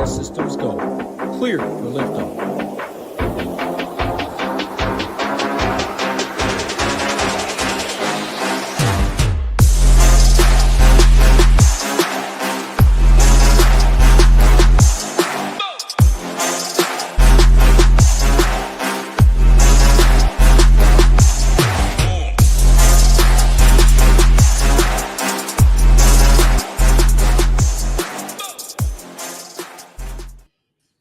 All systems go. Clear for liftoff.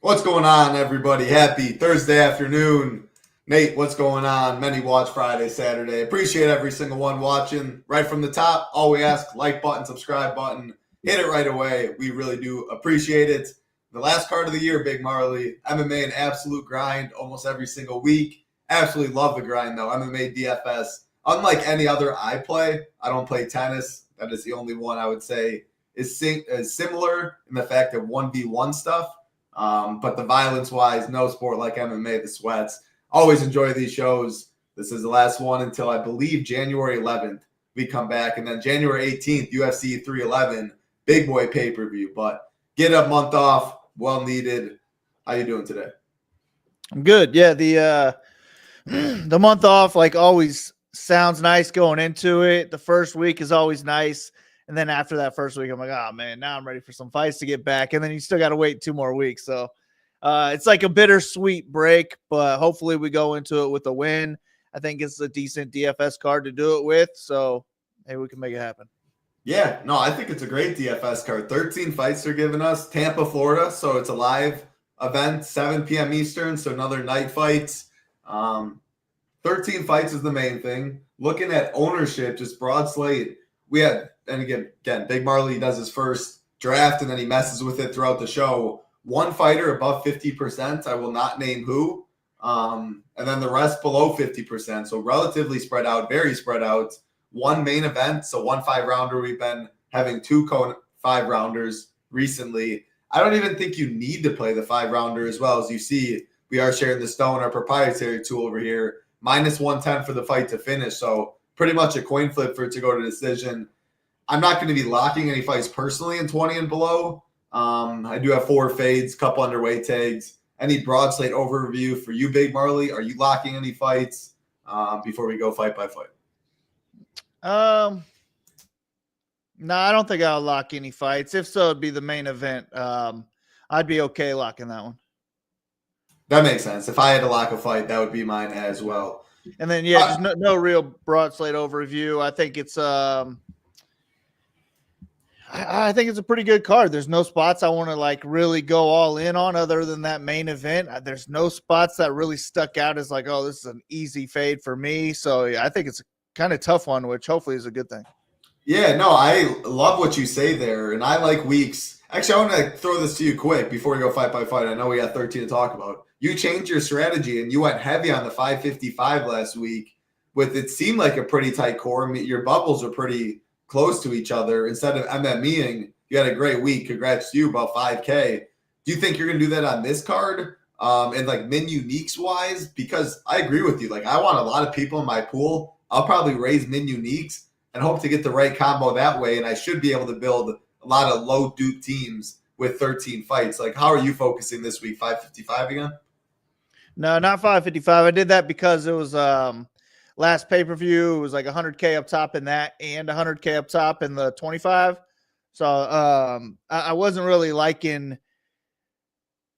What's going on, everybody? Happy Thursday afternoon. Nate, what's going on? Many watch Friday, Saturday. Appreciate every single one watching. Right from the top, all we ask, like button, subscribe button. Hit it right away. We really do appreciate it. The last card of the year, Big Marley. MMA an absolute grind almost every single week. Absolutely love the grind, though. MMA DFS. Unlike any other I play, I don't play tennis. That is the only one I would say is similar in the fact of 1v1 stuff. But the violence-wise, no sport like MMA, the sweats. Always enjoy these shows. This is the last one until, I believe, January 11th. We come back. And then January 18th, UFC 311, big boy pay-per-view. But get a month off, well needed. How you doing today? I'm good. Yeah, the month off, like always, sounds nice going into it. The first week is always nice. And then after that first week, I'm like, oh, man, now I'm ready for some fights to get back. And then you still got to wait 2 more weeks. So it's like a bittersweet break, but hopefully we go into it with a win. I think it's a decent DFS card to do it with. So maybe we can make it happen. Yeah, no, I think it's a great DFS card. 13 fights they're giving us. Tampa, Florida. So it's a live event, 7 p.m. Eastern. So another night fight. 13 fights is the main thing. Looking at ownership, just broad slate. We had, and again, Big Marley does his first draft and then he messes with it throughout the show. One fighter above 50%. I will not name who. And then the rest below 50%. So relatively spread out, very spread out. One main event. So 1 5-rounder. We've been having 2 5-rounders recently. I don't even think you need to play the 5-rounder as well. As you see, we are sharing the stone, our proprietary tool over here. Minus 110 for the fight to finish. So pretty much a coin flip for it to go to decision. I'm not going to be locking any fights personally in 20 and below. I do have 4 fades, couple underweight tags. Any broad slate overview for you, Big Marley? Are you locking any fights before we go fight by fight? No, I don't think I'll lock any fights. If so, it'd be the main event. I'd be okay locking that one. That makes sense. If I had to lock a fight, that would be mine as well. And then, yeah, just no real broad slate overview. I think it's I think it's a pretty good card. There's no spots I want to like really go all in on other than that main event. There's no spots that really stuck out as like, oh, this is an easy fade for me. So yeah, I think it's a kind of tough one, which hopefully is a good thing. Yeah, no, I love what you say there. And I like weeks. Actually, I want to throw this to you quick before we go fight by fight. I know we got 13 to talk about. You changed your strategy and you went heavy on the 555 last week with it seemed like a pretty tight core. I mean, your bubbles are pretty close to each other. Instead of MMEing, you had a great week. Congrats to you, about 5K. Do you think you're going to do that on this card? And like min uniques wise? Because I agree with you. Like I want a lot of people in my pool. I'll probably raise min uniques and hope to get the right combo that way. And I should be able to build a lot of low dupe teams with 13 fights. Like how are you focusing this week? 555 again? No, not 555. I did that because it was last pay-per-view. It was like 100K up top in that and 100K up top in the 25. So I wasn't really liking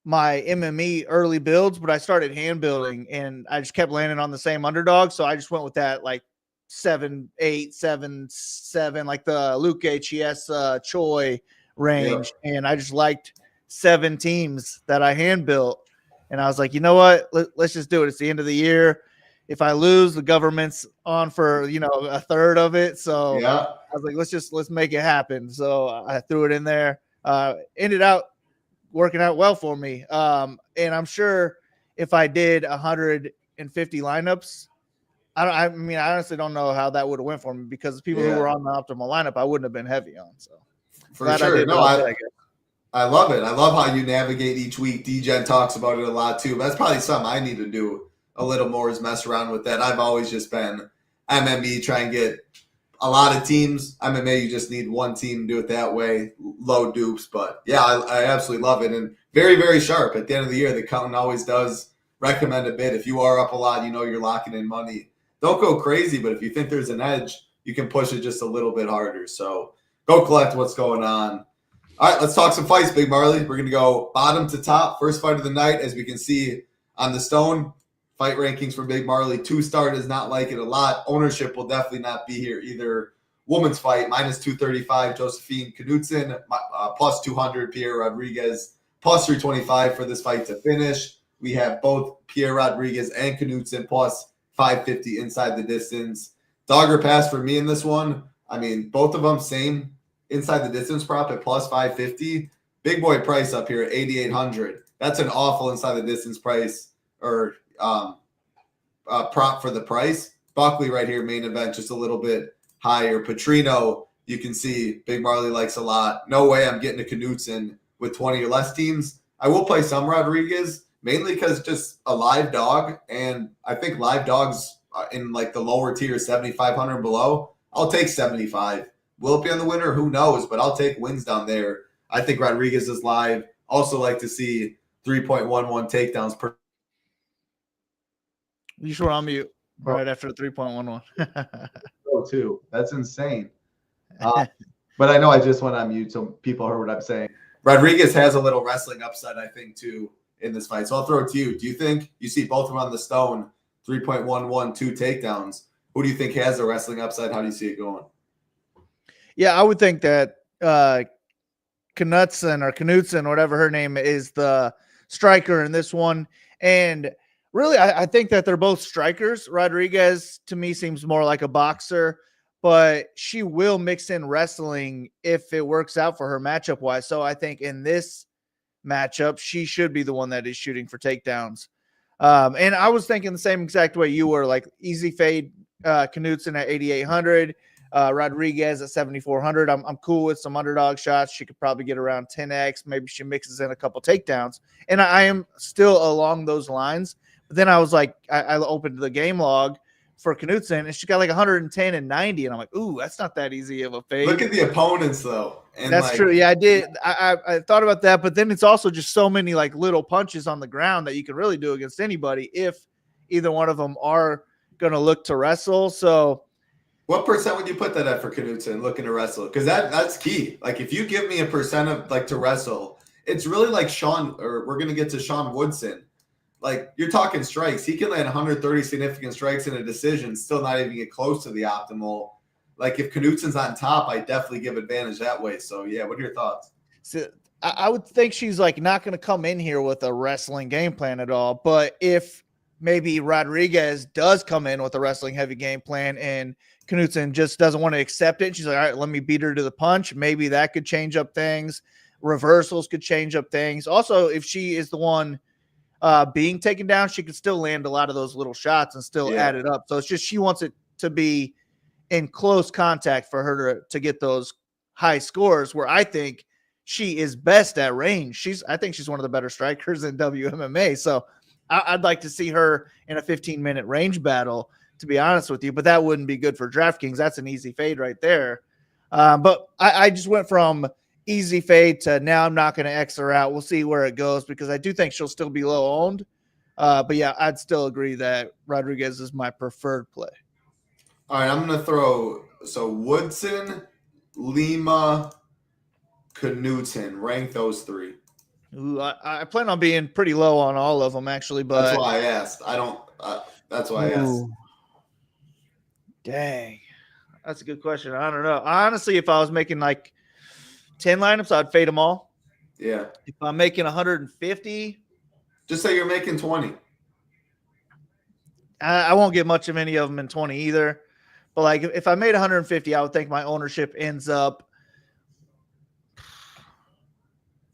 my MME early builds, but I started hand building and I just kept landing on the same underdog. So I just went with that like 7-8, 7-7, like the Luke HES Choi range. Yeah. And I just liked 7 teams that I hand built. And I was like, you know what? Let's just do it. It's the end of the year. If I lose, the government's on for, a third of it. So yeah. I was like, let's make it happen. So I threw it in there. Ended out working out well for me. And I'm sure if I did 150 lineups, I honestly don't know how that would have went for me because the people who were on the optimal lineup, I wouldn't have been heavy on. So for sure. I love it. I love how you navigate each week. D-Gen talks about it a lot too. But that's probably something I need to do a little more is mess around with that. I've always just been MME, try and get a lot of teams. MMA, you just need one team to do it that way. Low dupes. But yeah, I absolutely love it. And very, very sharp. At the end of the year, the accountant always does recommend a bid. If you are up a lot, you're locking in money. Don't go crazy, but if you think there's an edge, you can push it just a little bit harder. So go collect what's going on. All right, let's talk some fights, Big Marley. We're going to go bottom to top. First fight of the night, as we can see on the stone. Fight rankings for Big Marley. 2-star does not like it a lot. Ownership will definitely not be here either. Women's fight, minus 235, Josephine Knudsen, plus 200, Pierre Rodriguez, plus 325 for this fight to finish. We have both Pierre Rodriguez and Knudsen, plus 550 inside the distance. Dogger pass for me in this one. I mean, both of them same inside the distance prop at plus 550. Big boy price up here at 8,800. That's an awful inside the distance price or prop for the price. Buckley right here, main event, just a little bit higher. Patrino, you can see Big Marley likes a lot. No way I'm getting a Knudsen with 20 or less teams. I will play some Rodriguez, mainly because just a live dog, and I think live dogs in like the lower tier, 7,500 below, I'll take 75. Will it be on the winner? Who knows? But I'll take wins down there. I think Rodriguez is live. Also like to see 3.11 takedowns per. You sure on mute right after 3.11. Oh, too. That's insane. But I know I just went on mute, so people heard what I'm saying. Rodriguez has a little wrestling upside, I think, too, in this fight. So I'll throw it to you. Do you think you see both of them on the stone, 3.11, 2 takedowns? Who do you think has a wrestling upside? How do you see it going? Yeah, I would think that Knudsen, whatever her name is, the striker in this one. And really, I think that they're both strikers. Rodriguez, to me, seems more like a boxer, but she will mix in wrestling if it works out for her matchup-wise. So I think in this matchup, she should be the one that is shooting for takedowns. And I was thinking the same exact way you were, like easy fade Knudsen at 8,800, Rodriguez at 7,400. I'm cool with some underdog shots. She could probably get around 10x. Maybe she mixes in a couple takedowns. And I am still along those lines. But then I was like, I opened the game log for Knudsen, and she got like 110 and 90. And I'm like, ooh, that's not that easy of a fade. Look at the opponents, though. And that's true. Yeah, I did. I thought about that. But then it's also just so many like little punches on the ground that you can really do against anybody if either one of them are going to look to wrestle. So what percent would you put that at for Knudsen looking to wrestle? Because that's key. Like if you give me a percent of like to wrestle, it's really like Sean, or we're going to get to Sean Woodson. Like you're talking strikes. He can land 130 significant strikes in a decision, still not even get close to the optimal. Like if Knudsen's on top, I definitely give advantage that way. So yeah, what are your thoughts? So I would think she's like not going to come in here with a wrestling game plan at all. But if maybe Rodriguez does come in with a wrestling heavy game plan and Knudsen just doesn't want to accept it, she's like, all right, let me beat her to the punch. Maybe that could change up things. Reversals could change up things. Also, if she is the one being taken down, she could still land a lot of those little shots and still add it up. So it's just she wants it to be in close contact for her to get those high scores, where I think she is best at range. I think she's one of the better strikers in WMMA. So I'd like to see her in a 15-minute range battle, to be honest with you, but that wouldn't be good for DraftKings. That's an easy fade right there. But I just went from easy fade to now I'm not going to X her out. We'll see where it goes because I do think she'll still be low owned. But yeah, I'd still agree that Rodriguez is my preferred play. All right, I'm going to throw Woodson, Lima, Knudsen. Rank those three. Ooh, I plan on being pretty low on all of them, actually. But that's why I asked. That's why I asked. Dang, that's a good question. I don't know. Honestly, if I was making like 10 lineups, I'd fade them all. Yeah. If I'm making 150, just say you're making 20. I won't get much of any of them in 20 either. But like if I made 150, I would think my ownership ends up.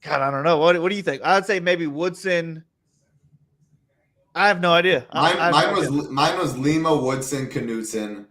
God, I don't know. What do you think? I'd say maybe Woodson. I have no idea. Mine was Lima, Woodson, Knudsen.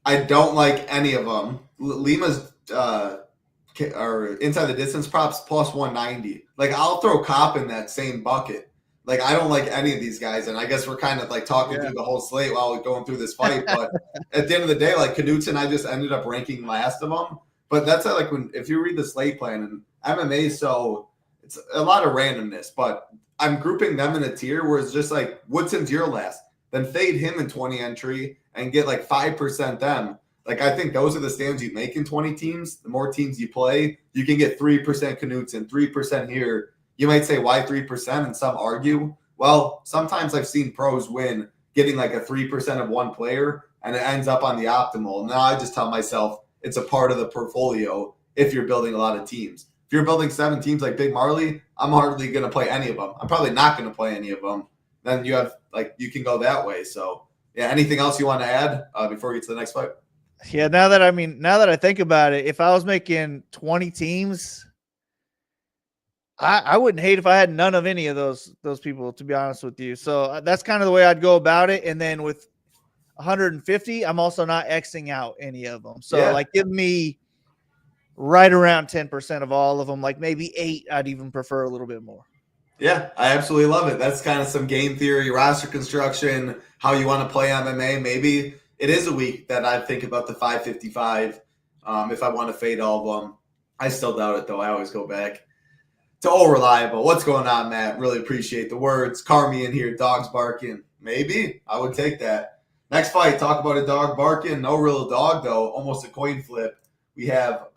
I don't like any of them. Lima's or inside the distance props plus 190. Like I'll throw Cop in that same bucket. Like, I don't like any of these guys, and I guess we're kind of like talking through the whole slate while we're going through this fight. But at the end of the day, like Knudsen, I just ended up ranking last of them. But that's like if you read the slate plan and MMA, so it's a lot of randomness. But I'm grouping them in a tier where it's just like Woodson's your last, then fade him in 20 entry and get like 5% them. Like, I think those are the stands you make in 20 teams. The more teams you play, you can get 3% Knudsen, 3% here. You might say, why 3%? And some argue, well, sometimes I've seen pros win getting like a 3% of one player, and it ends up on the optimal. Now I just tell myself it's a part of the portfolio if you're building a lot of teams. If you're building 7 teams like Big Marley, I'm hardly going to play any of them. I'm probably not going to play any of them. Then you have, like, you can go that way. So, yeah, anything else you want to add before we get to the next fight? Yeah, now that I think about it, if I was making 20 teams, I wouldn't hate if I had none of any of those people, to be honest with you. So that's kind of the way I'd go about it. And then with 150, I'm also not Xing out any of them. So like, give me right around 10% of all of them, like maybe 8. I'd even prefer a little bit more. Yeah, I absolutely love it. That's kind of some game theory, roster construction, how you want to play MMA. Maybe it is a week that I think about the 555 if I want to fade all of them. I still doubt it, though. I always go back to all reliable. What's going on, Matt? Really appreciate the words. Carmi in here, dogs barking. Maybe. I would take that. Next fight, talk about a dog barking. No real dog, though. Almost a coin flip. We have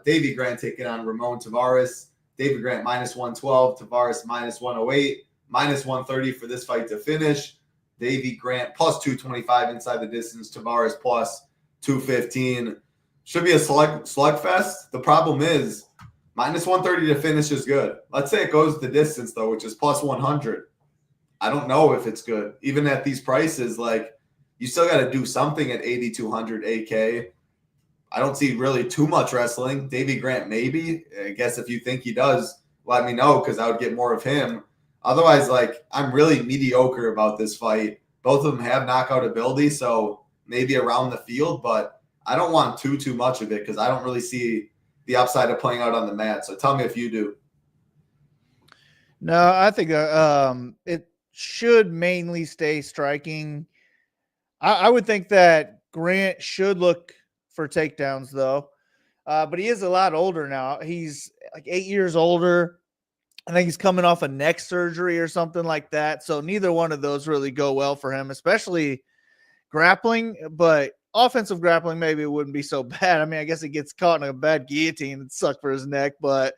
Davy Grant taking on Ramon Tavaris. Davy Grant minus 112, Tavaris minus 108, minus 130 for this fight to finish. Davy Grant plus 225 inside the distance, Tavaris plus 215. Should be a slugfest. The problem is minus 130 to finish is good. Let's say it goes the distance, though, which is plus 100. I don't know if it's good. Even at these prices, like, you still got to do something at 8,200 AK. I don't see really too much wrestling. Davy Grant, maybe. I guess if you think he does, let me know because I would get more of him. Otherwise, like, I'm really mediocre about this fight. Both of them have knockout ability, so maybe around the field, but I don't want too much of it because I don't really see the upside of playing out on the mat. So tell me if you do. No, I think it should mainly stay striking. I would think that Grant should look for takedowns, though. But he is a lot older now. He's like 8 years older. I think he's coming off a neck surgery or something like that. So neither one of those really go well for him, especially grappling. But offensive grappling, maybe it wouldn't be so bad. I mean, I guess he gets caught in a bad guillotine and sucked for his neck. But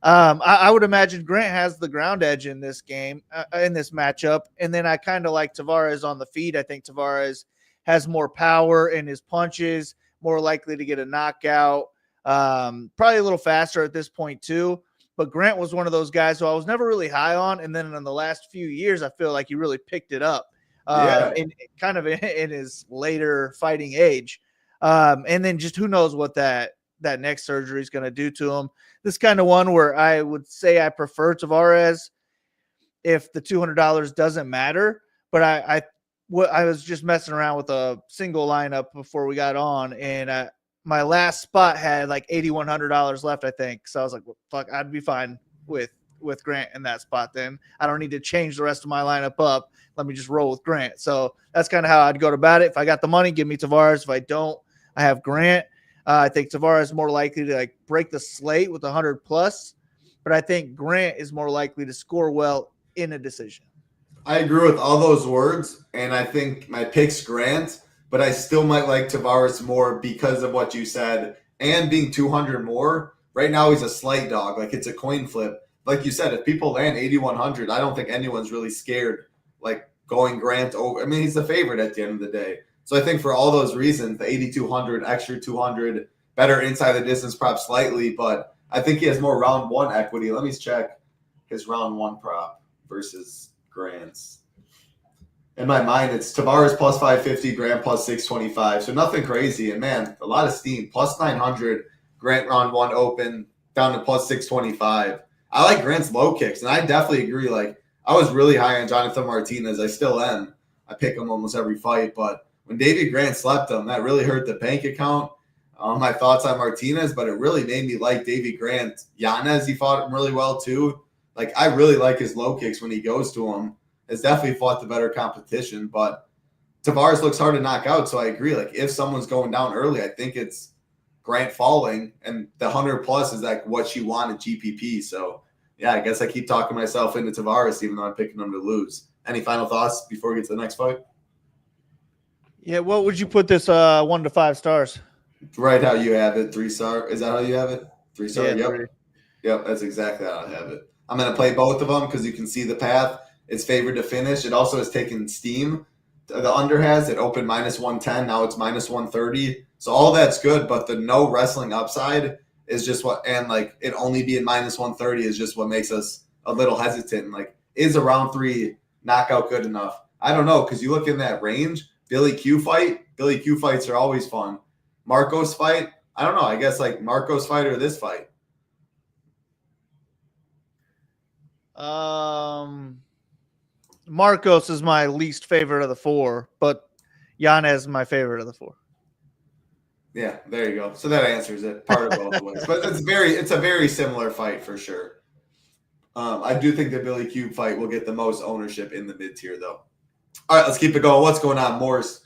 I would imagine Grant has the ground edge in this game, in this matchup. And then I kind of like Tavares on the feet. I think Tavares has more power in his punches, more likely to get a knockout, probably a little faster at this point too. But Grant was one of those guys who I was never really high on. And then in the last few years, I feel like he really picked it up in kind of in his later fighting age. And then just who knows what that neck surgery is going to do to him. This kind of one where I would say I prefer Tavares if the $200 doesn't matter. But I was just messing around with a single lineup before we got on, and my last spot had like $8,100 left, I think. So I was like, well, fuck, I'd be fine with Grant in that spot then. I don't need to change the rest of my lineup up. Let me just roll with Grant. So that's kind of how I'd go about it. If I got the money, give me Tavares. If I don't, I have Grant. I think Tavares is more likely to like break the slate with 100 plus, but I think Grant is more likely to score well in a decision. I agree with all those words, and I think my pick's Grant, but I still might like Tavares more because of what you said and being 200 more. Right now, he's a slight dog. Like, it's a coin flip. Like you said, if people land 8,100, I don't think anyone's really scared, like, going Grant over. I mean, he's the favorite at the end of the day. So I think for all those reasons, the 8,200, extra 200, better inside the distance prop slightly, but I think he has more round one equity. Let me check his round one prop versus Grant's. In my mind, it's Tavares plus 550, Grant plus 625. So nothing crazy. And man, a lot of steam. Plus 900, Grant round one open, down to plus 625. I like Grant's low kicks, and I definitely agree. Like, I was really high on Jonathan Martinez. I still am. I pick him almost every fight, but when Davy Grant slept him, that really hurt the bank account. My thoughts on Martinez, but it really made me like Davy Grant. Janz, he fought him really well too. Like, I really like his low kicks when he goes to him. Has definitely fought the better competition, but Tavaris looks hard to knock out. So I agree. Like, if someone's going down early, I think it's Grant falling, and the 100+ is like what you want at GPP. So yeah, I guess I keep talking myself into Tavaris, even though I'm picking him to lose. Any final thoughts before we get to the next fight? Yeah, what would you put this 1 to 5 stars? Right how you have it, 3-star. Is that how you have it? 3-star? Yeah, Yep. 3. Yep, that's exactly how I have it. I'm going to play both of them because you can see the path. It's favored to finish. It also has taken steam. The under has it opened -110. Now it's -130. So all that's good, but the no wrestling upside is just what, and like it only being -130 is just what makes us a little hesitant. Like, is a round 3 knockout good enough? I don't know, because you look in that range, Billy Q fights are always fun. Marcos fight, I don't know. I guess like Marcos fight or this fight. Marcos is my least favorite of the 4, but Janz is my favorite of the 4. Yeah, there you go. So that answers it. Part of both ways, but it's a very similar fight for sure. I do think the Billy Q fight will get the most ownership in the mid tier, though. All right, let's keep it going. What's going on, Morse?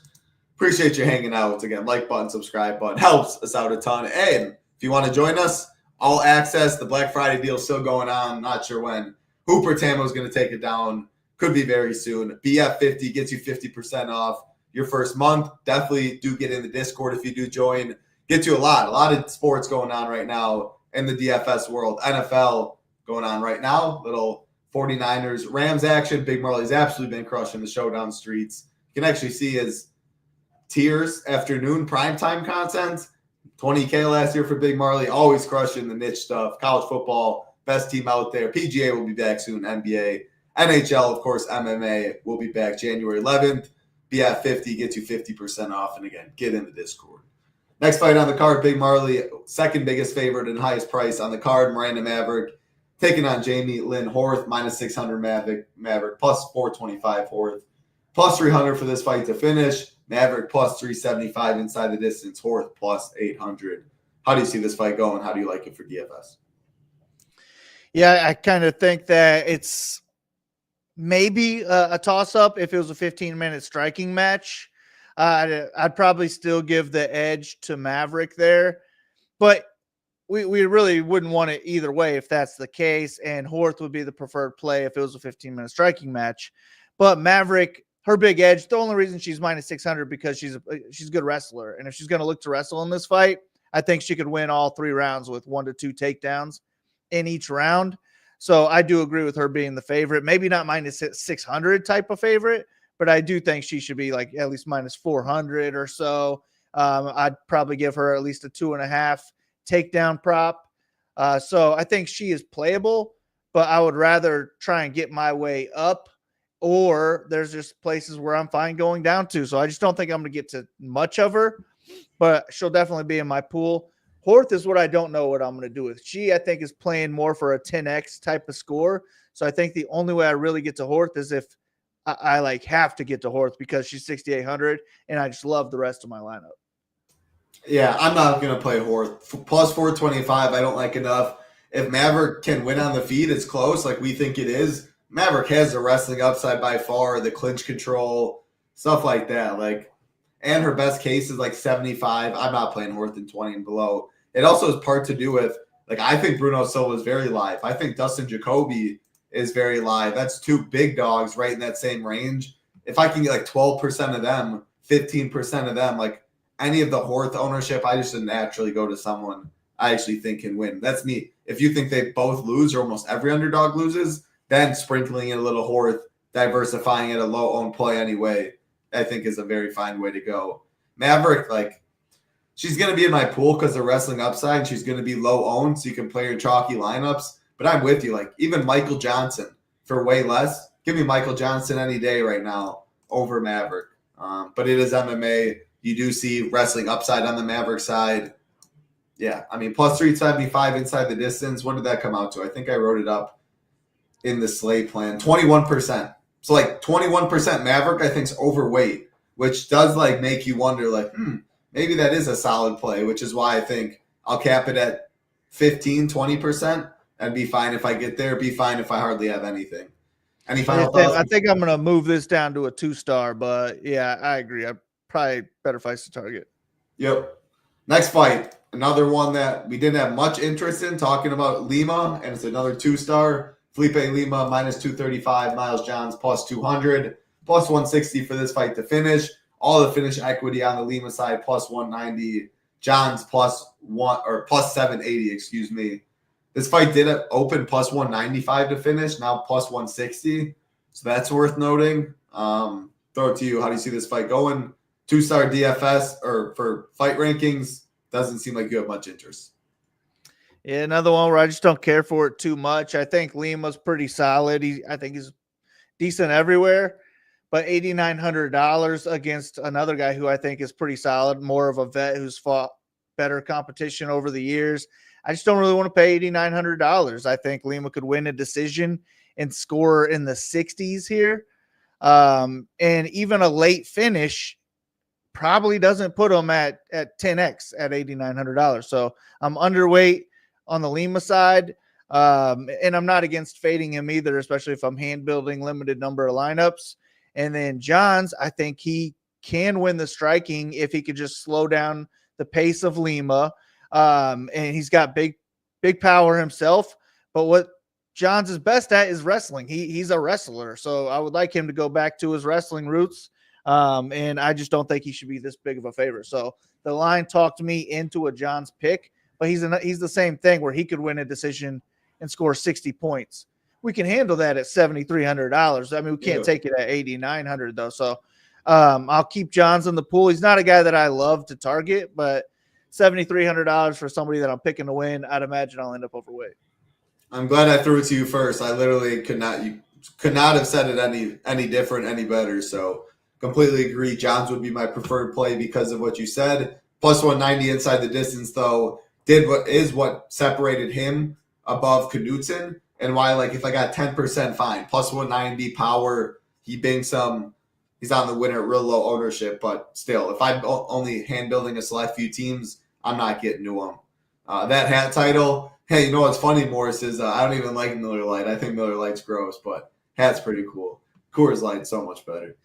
Appreciate you hanging out. Once again, like button, subscribe button helps us out a ton. And if you want to join us, all access. The Black Friday deal is still going on. Not sure when. Hooper Tambo is going to take it down. Could be very soon. BF50 gets you 50% off your first month. Definitely do get in the Discord if you do join. Get you a lot of sports going on right now in the DFS world. NFL going on right now. Little 49ers Rams action. Big Marley's absolutely been crushing the showdown streets. You can actually see his tiers afternoon primetime content. 20K last year for Big Marley. Always crushing the niche stuff. College football, best team out there. PGA will be back soon. NBA. NHL, of course, MMA will be back January 11th. BF50 gets you 50% off. And again, get in the Discord. Next fight on the card, Big Marley, second biggest favorite and highest price on the card, Miranda Maverick, taking on Jamie Lynn Horth, -600 Maverick, +425 Horth, +300 for this fight to finish. Maverick +375 inside the distance, Horth +800. How do you see this fight going? How do you like it for DFS? Yeah, I kind of think that it's maybe a toss-up if it was a 15-minute striking match. I'd probably still give the edge to Maverick there, but we really wouldn't want it either way if that's the case, and Horth would be the preferred play if it was a 15-minute striking match. But Maverick, her big edge, the only reason she's -600 because she's a good wrestler, and if she's going to look to wrestle in this fight, I think she could win all 3 rounds with 1 to 2 takedowns in each round. So I do agree with her being the favorite. Maybe not -600 type of favorite, but I do think she should be like at least -400 or so. I'd probably give her at least a 2.5 takedown prop. So I think she is playable, but I would rather try and get my way up, or there's just places where I'm fine going down to. So I just don't think I'm going to get to much of her, but she'll definitely be in my pool. Horth is what I don't know what I'm going to do with. She, I think, is playing more for a 10x type of score. So I think the only way I really get to Horth is if I like have to get to Horth because she's 6,800, and I just love the rest of my lineup. Yeah, I'm not going to play Horth. +425, I don't like enough. If Maverick can win on the feet, it's close like we think it is. Maverick has the wrestling upside by far, the clinch control, stuff like that. Like, and her best case is like 75. I'm not playing Horth in 20 and below. It also has part to do with, like, I think Bruno Silva is very live. I think Dustin Jacobe is very live. That's 2 big dogs right in that same range. If I can get like 12% of them, 15% of them, like any of the Horth ownership, I just naturally go to someone I actually think can win. That's me. If you think they both lose or almost every underdog loses, then sprinkling in a little Horth, diversifying at a low-owned play anyway, I think is a very fine way to go. Maverick, like, she's going to be in my pool because of wrestling upside, and she's going to be low-owned, so you can play your chalky lineups. But I'm with you. Like, even Michael Johnson for way less. Give me Michael Johnson any day right now over Maverick. But it is MMA. You do see wrestling upside on the Maverick side. Yeah, I mean, +375 inside the distance. What did that come out to? I think I wrote it up in the slate plan. 21%. So, like, 21% Maverick, I think, is overweight, which does, like, make you wonder, like, maybe that is a solid play, which is why I think I'll cap it at 15, 20%. and be fine if I get there, be fine if I hardly have anything. Any I final think, thoughts? I think I'm going to move this down to a 2-star, but yeah, I agree. I probably better fights to target. Yep. Next fight, another one that we didn't have much interest in, talking about Lima, and it's another 2-star. Felipe Lima, minus 235, Miles Janz, plus 200, plus 160 for this fight to finish. All the finish equity on the Lima side, plus 190. Janz, plus 780, excuse me. This fight did open plus 195 to finish, now plus 160. So that's worth noting. Throw it to you. How do you see this fight going? 2-star DFS or for fight rankings, doesn't seem like you have much interest. Yeah, another one where I just don't care for it too much. I think Lima's pretty solid. I think he's decent everywhere, but $8,900 against another guy who I think is pretty solid, more of a vet who's fought better competition over the years. I just don't really want to pay $8,900. I think Lima could win a decision and score in the 60s here. And even a late finish probably doesn't put him at 10x at $8,900. So I'm underweight on the Lima side. And I'm not against fading him either, especially if I'm hand building limited number of lineups. And then Janz, I think he can win the striking if he could just slow down the pace of Lima. And he's got big power himself. But what Janz is best at is wrestling. He's a wrestler. So I would like him to go back to his wrestling roots. And I just don't think he should be this big of a favorite. So the line talked me into a Janz pick, but he's the same thing where he could win a decision and score 60 points. We can handle that at $7,300. I mean, we can't take it at $8,900 though. So I'll keep Janz in the pool. He's not a guy that I love to target, but $7,300 for somebody that I'm picking to win, I'd imagine I'll end up overweight. I'm glad I threw it to you first. I literally could not have said it any different, any better. So completely agree. Janz would be my preferred play because of what you said. Plus 190 inside the distance, though, what separated him above Knudsen, and why, like, if I got 10%, fine. Plus 190 power, he banks some. He's on the winner at real low ownership, but still, if I'm only hand building a select few teams, I'm not getting to him. That hat title, hey, you know what's funny, Morris, is I don't even like Miller Lite. I think Miller Lite's gross, but hat's pretty cool. Coors Light's so much better.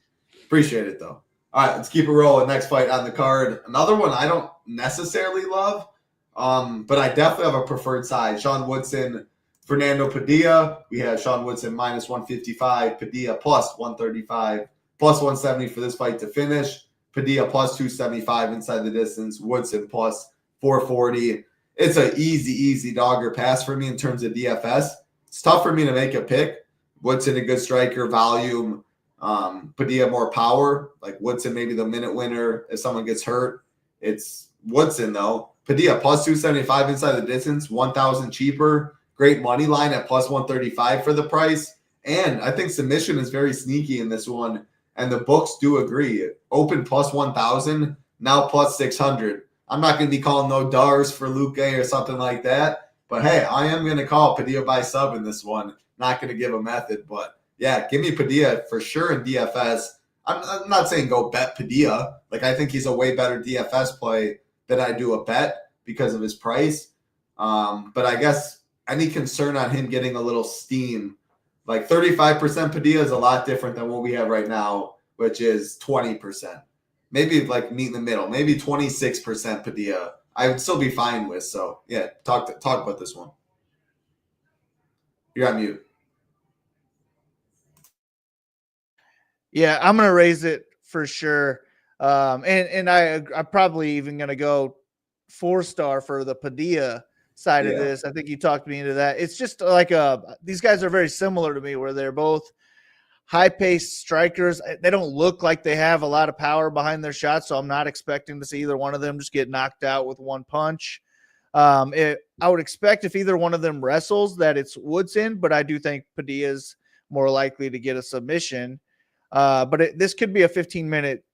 Appreciate it, though. All right, let's keep it rolling. Next fight on the card. Another one I don't necessarily love, but I definitely have a preferred side. Sean Woodson, Fernando Padilla. We have Sean Woodson minus 155, Padilla plus 135, plus 170 for this fight to finish. Padilla plus 275 inside the distance. Woodson plus 440. It's an easy dogger pass for me in terms of DFS. It's tough for me to make a pick. Woodson, a good striker, volume. Padilla more power, like Woodson maybe the minute winner if someone gets hurt. It's Woodson though. Padilla plus 275 inside the distance, 1,000 cheaper. Great money line at plus 135 for the price. And I think submission is very sneaky in this one. And the books do agree. Open plus 1,000, now plus 600. I'm not going to be calling no dars for Luque or something like that. But hey, I am going to call Padilla by sub in this one. Not going to give a method, but yeah, give me Padilla for sure in DFS. I'm not saying go bet Padilla. Like, I think he's a way better DFS play than I do a bet because of his price. But I guess any concern on him getting a little steam, like 35% Padilla is a lot different than what we have right now, which is 20%. Maybe like meet in the middle, maybe 26% Padilla. I would still be fine with. So yeah, talk about this one. You're on mute. Yeah, I'm gonna raise it for sure. And I'm probably even gonna go 4-star for the Padilla side of this. I think you talked me into that. It's just like these guys are very similar to me, where they're both high-paced strikers. They don't look like they have a lot of power behind their shots, so I'm not expecting to see either one of them just get knocked out with one punch. I would expect if either one of them wrestles that it's Woodson, but I do think Padilla's more likely to get a submission. But this could be a 15-minute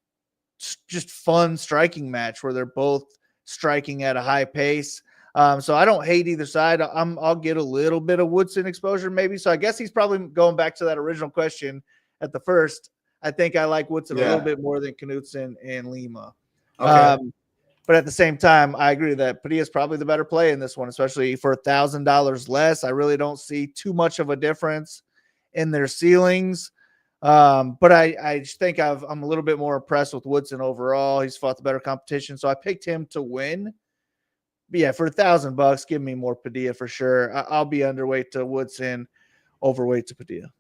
just fun striking match where they're both striking at a high pace. So I don't hate either side. I'll get a little bit of Woodson exposure maybe. So I guess he's probably going back to that original question at the first. I think I like Woodson a little bit more than Knudsen and Lima. Okay. But at the same time, I agree that Padilla is probably the better play in this one, especially for $1,000 less. I really don't see too much of a difference in their ceilings. But I just think I'm a little bit more impressed with Woodson overall. He's fought the better competition, so I picked him to win. But yeah, for $1,000, give me more Padilla for sure. I'll be underweight to Woodson, overweight to Padilla.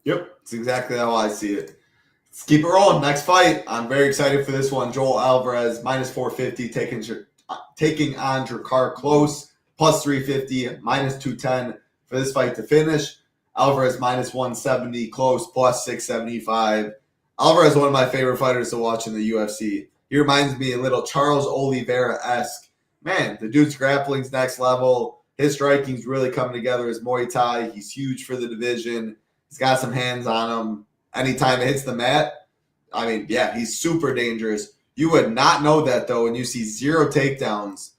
Yep, it's exactly how I see it. Let's keep it rolling. Next fight. I'm very excited for this one. Joel Alvarez, minus 450, taking on Drakkar Klose, plus 350, minus 210 for this fight to finish. Alvarez, minus 170, Klose, plus 675. Alvarez, one of my favorite fighters to watch in the UFC. He reminds me a little Charles Oliveira-esque. Man, the dude's grappling's next level. His striking's really coming together as Muay Thai. He's huge for the division. He's got some hands on him. Anytime it hits the mat, I mean, yeah, he's super dangerous. You would not know that, though, when you see 0 takedowns.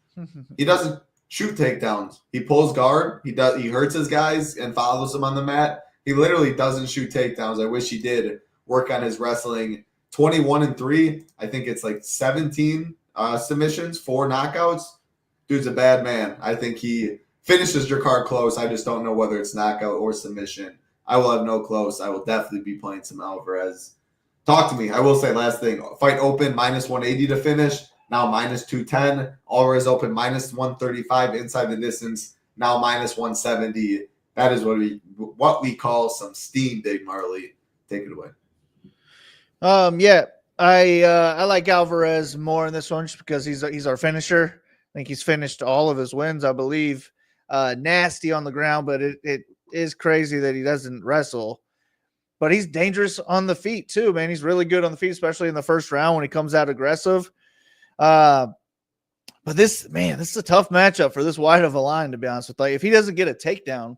He doesn't shoot takedowns. He pulls guard. He hurts his guys and follows them on the mat. He literally doesn't shoot takedowns. I wish he did work on his wrestling. 21-3. I think it's like 17 submissions, 4 knockouts. Dude's a bad man. I think he finishes Drakkar Klose. I just don't know whether it's knockout or submission. I will have no Klose. I will definitely be playing some Alvarez. Talk to me. I will say last thing. Fight open, minus 180 to finish. Now minus 210. Alvarez open, minus 135 inside the distance. Now minus 170. That is what we call some steam, Big Marley. Take it away. Yeah, I like Alvarez more in this one just because he's our finisher. I think he's finished all of his wins, I believe. Nasty on the ground, but it is crazy that he doesn't wrestle. But he's dangerous on the feet too, man. He's really good on the feet, especially in the first round when he comes out aggressive. But this is a tough matchup for this wide of a line, to be honest with you. Like, if he doesn't get a takedown,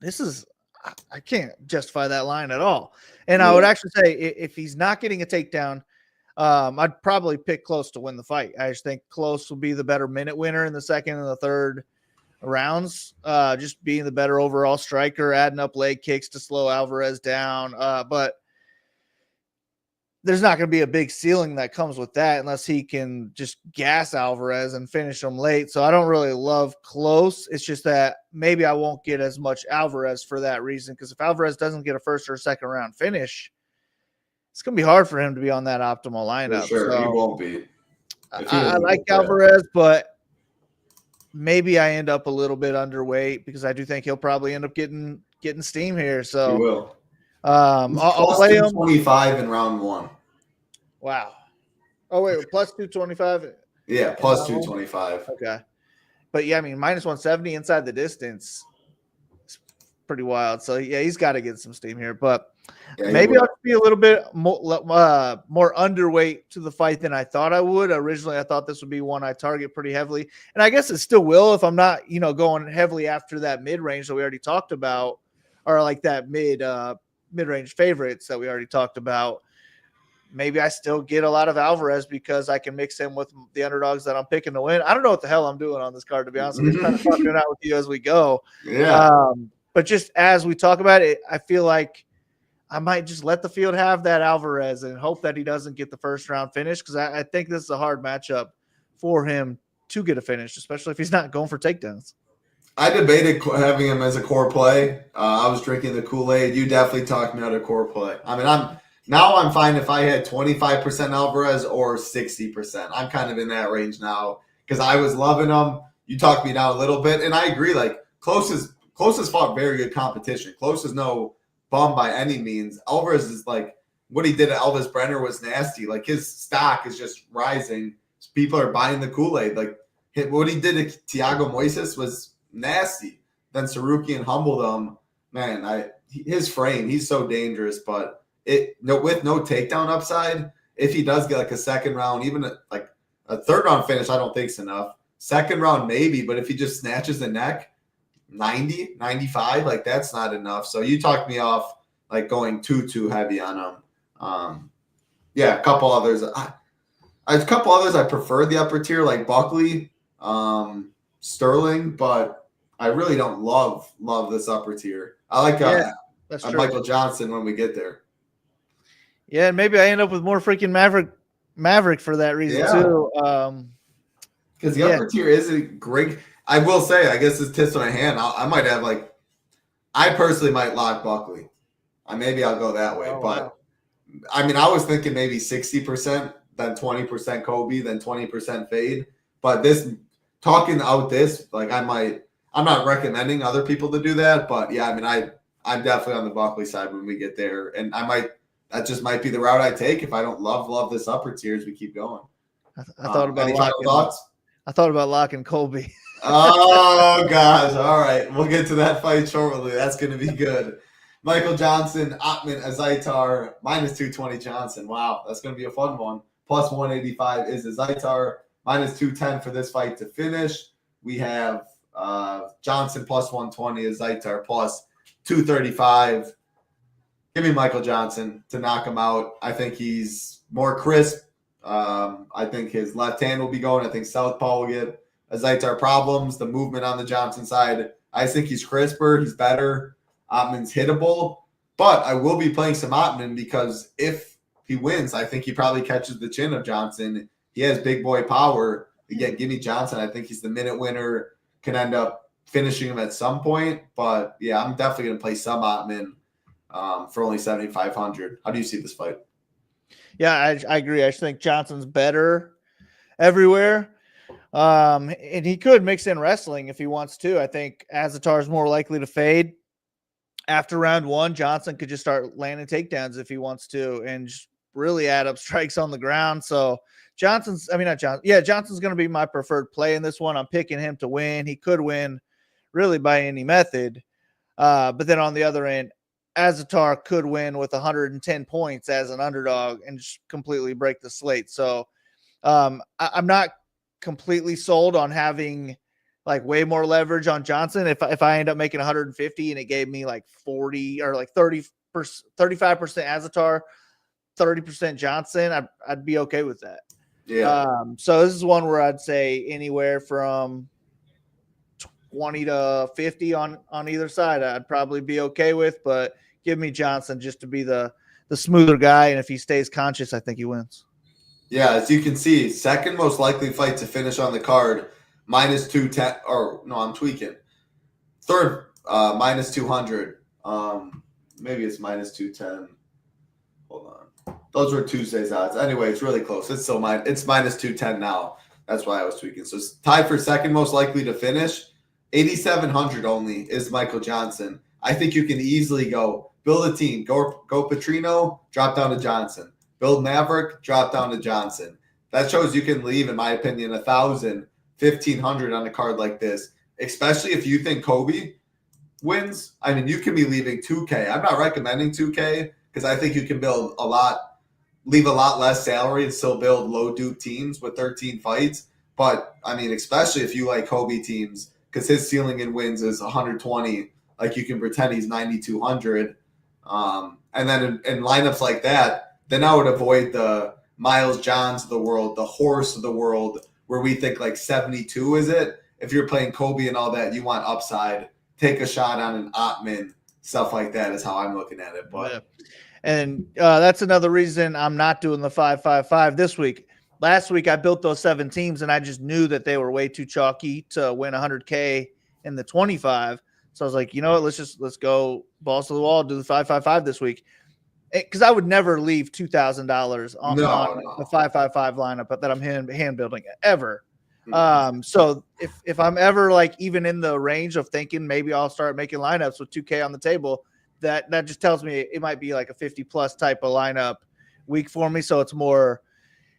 I can't justify that line at all. And I would actually say if he's not getting a takedown, I'd probably pick Klose to win the fight. I just think Klose will be the better minute winner in the second and the third rounds, just being the better overall striker, adding up leg kicks to slow Alvarez down. But there's not going to be a big ceiling that comes with that unless he can just gas Alvarez and finish him late. So I don't really love Klose. It's just that maybe I won't get as much Alvarez for that reason, because if Alvarez doesn't get a first or second round finish, it's going to be hard for him to be on that optimal lineup. For sure, so he won't be. I like Alvarez, but maybe I end up a little bit underweight because I do think he'll probably end up getting steam here. So he will. I'll play him 25 in round 1. Wow. Oh wait, plus 225. Yeah, plus 225. Okay, but yeah, I mean minus 170 inside the distance. It's pretty wild. So yeah, he's got to get some steam here. But yeah, maybe I'll be a little bit more underweight to the fight than I thought I would. Originally, I thought this would be one I target pretty heavily, and I guess it still will if I'm not, going heavily after that mid range that we already talked about, or like that mid range favorites that we already talked about. Maybe I still get a lot of Alvarez because I can mix him with the underdogs that I'm picking to win. I don't know what the hell I'm doing on this card, to be honest. I'm just kind of talking it out with you as we go. Yeah. But just as we talk about it, I feel like I might just let the field have that Alvarez and hope that he doesn't get the first round finish, because I think this is a hard matchup for him to get a finish, especially if he's not going for takedowns. I debated having him as a core play. I was drinking the Kool-Aid. You definitely talked me out of core play. I mean, I'm fine if I had 25% Alvarez or 60%. I'm kind of in that range now because I was loving him. You talked me down a little bit, and I agree. Like Klose has fought very good competition. Klose is no bum by any means. Alvarez is like what he did at Elvis Brenner was nasty. Like his stock is just rising. People are buying the Kool-Aid. Like what he did to Thiago Moises was nasty. Then Sarukian humbled him. Man, his frame, he's so dangerous, but with no takedown upside, if he does get like a second round, even like a third round finish, I don't think it's enough. Second round, maybe, but if he just snatches the neck, 90, 95, like that's not enough. So you talked me off like going too heavy on him. Yeah, a couple others. I prefer the upper tier like Buckley, Sterling, but I really don't love this upper tier. I like Michael Johnson when we get there. Yeah, and maybe I end up with more freaking Maverick Maverick for that reason too. Because the upper tier is a great. I will say, I guess this tips my hand. I might have I personally might lock Buckley. Maybe I'll go that way. Wow. I mean, I was thinking maybe 60%, then 20% Kobe, then 20% fade. But talking out this, I'm not recommending other people to do that. But yeah, I mean, I'm definitely on the Buckley side when we get there. And that just might be the route I take if I don't love this upper tier as we keep going. I thought about any final thoughts? I thought about locking Colby. Oh, gosh. All right. We'll get to that fight shortly. That's going to be good. Michael Johnson, Atman, Azaitar, minus 220 Johnson. Wow, that's going to be a fun one. Plus 185 is Azaitar, minus 210 for this fight to finish. We have Johnson plus 120, Azaitar plus 235. Give me Michael Johnson to knock him out. I think he's more crisp. I think his left hand will be going. I think southpaw will get Azaitar problems. The movement on the Johnson side, I think he's crisper. He's better. Atman's hittable. But I will be playing some Atman because if he wins, I think he probably catches the chin of Johnson. He has big boy power. Again, give me Johnson. I think he's the minute winner. Can end up finishing him at some point. But, yeah, I'm definitely going to play some Atman for only 7,500. How do you see this fight? Yeah, I agree. I think Johnson's better everywhere. And he could mix in wrestling if he wants to. I think Azaitar is more likely to fade. After round one, Johnson could just start landing takedowns if he wants to and just really add up strikes on the ground. So Johnson's going to be my preferred play in this one. I'm picking him to win. He could win really by any method. But then on the other end, Azaitar could win with 110 points as an underdog and just completely break the slate. So I'm not completely sold on having way more leverage on Johnson. If I end up making 150 and it gave me 40 or 35% Azaitar, 30% Johnson, I'd be okay with that. Yeah. So this is one where I'd say anywhere from 20 to 50 on either side, I'd probably be okay with, but give me Johnson just to be the smoother guy. And if he stays conscious, I think he wins. Yeah. As you can see, second most likely fight to finish on the card, minus 210, or no, I'm tweaking. Third, minus 200. Maybe it's minus 210. Hold on. Those were Tuesday's odds. Anyway, it's really close. It's it's minus 210 now. That's why I was tweaking. So it's tied for second most likely to finish. 8,700 only is Michael Johnson. I think you can easily go build a team. Go Patrino, drop down to Johnson. Build Maverick, drop down to Johnson. That shows you can leave, in my opinion, 1,000, 1,500 on a card like this, especially if you think Kobe wins. I mean, you can be leaving 2K. I'm not recommending 2K because I think you can leave a lot less salary and still build low dupe teams with 13 fights. But, I mean, especially if you like Kobe teams, because his ceiling in wins is 120. You can pretend he's 9,200. And then in lineups like that, then I would avoid the Miles Johns of the world, the Horth of the world, where we think 72 is it. If you're playing Kobe and all that, you want upside. Take a shot on an Atman, stuff like that is how I'm looking at it. But And that's another reason I'm not doing the 5-5-5 this week. Last week, I built those 7 teams, and I just knew that they were way too chalky to win 100K in the 25. So I was like, you know what? Let's go balls to the wall, do the 5-5-5 this week. Because I would never leave $2,000 on the 5-5-5 lineup that I'm hand building ever. So if I'm ever even in the range of thinking maybe I'll start making lineups with 2K on the table, that just tells me it might be a 50+ type of lineup week for me. So it's more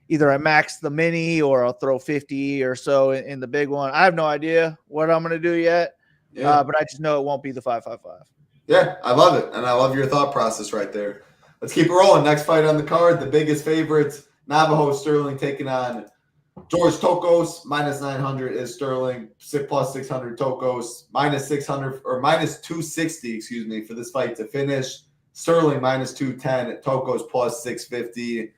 either I max the mini or I'll throw 50 or so in the big one. I have no idea what I'm going to do yet, but I just know it won't be the 5-5-5. Yeah, I love it. And I love your thought process right there. Let's keep it rolling. Next fight on the card, the biggest favorites, Navajo Sterling taking on George Tokos. Minus 900 is Sterling. Plus 600 Tokos. Minus 600 or minus 260, for this fight to finish. Sterling minus 210. Tokos plus 650.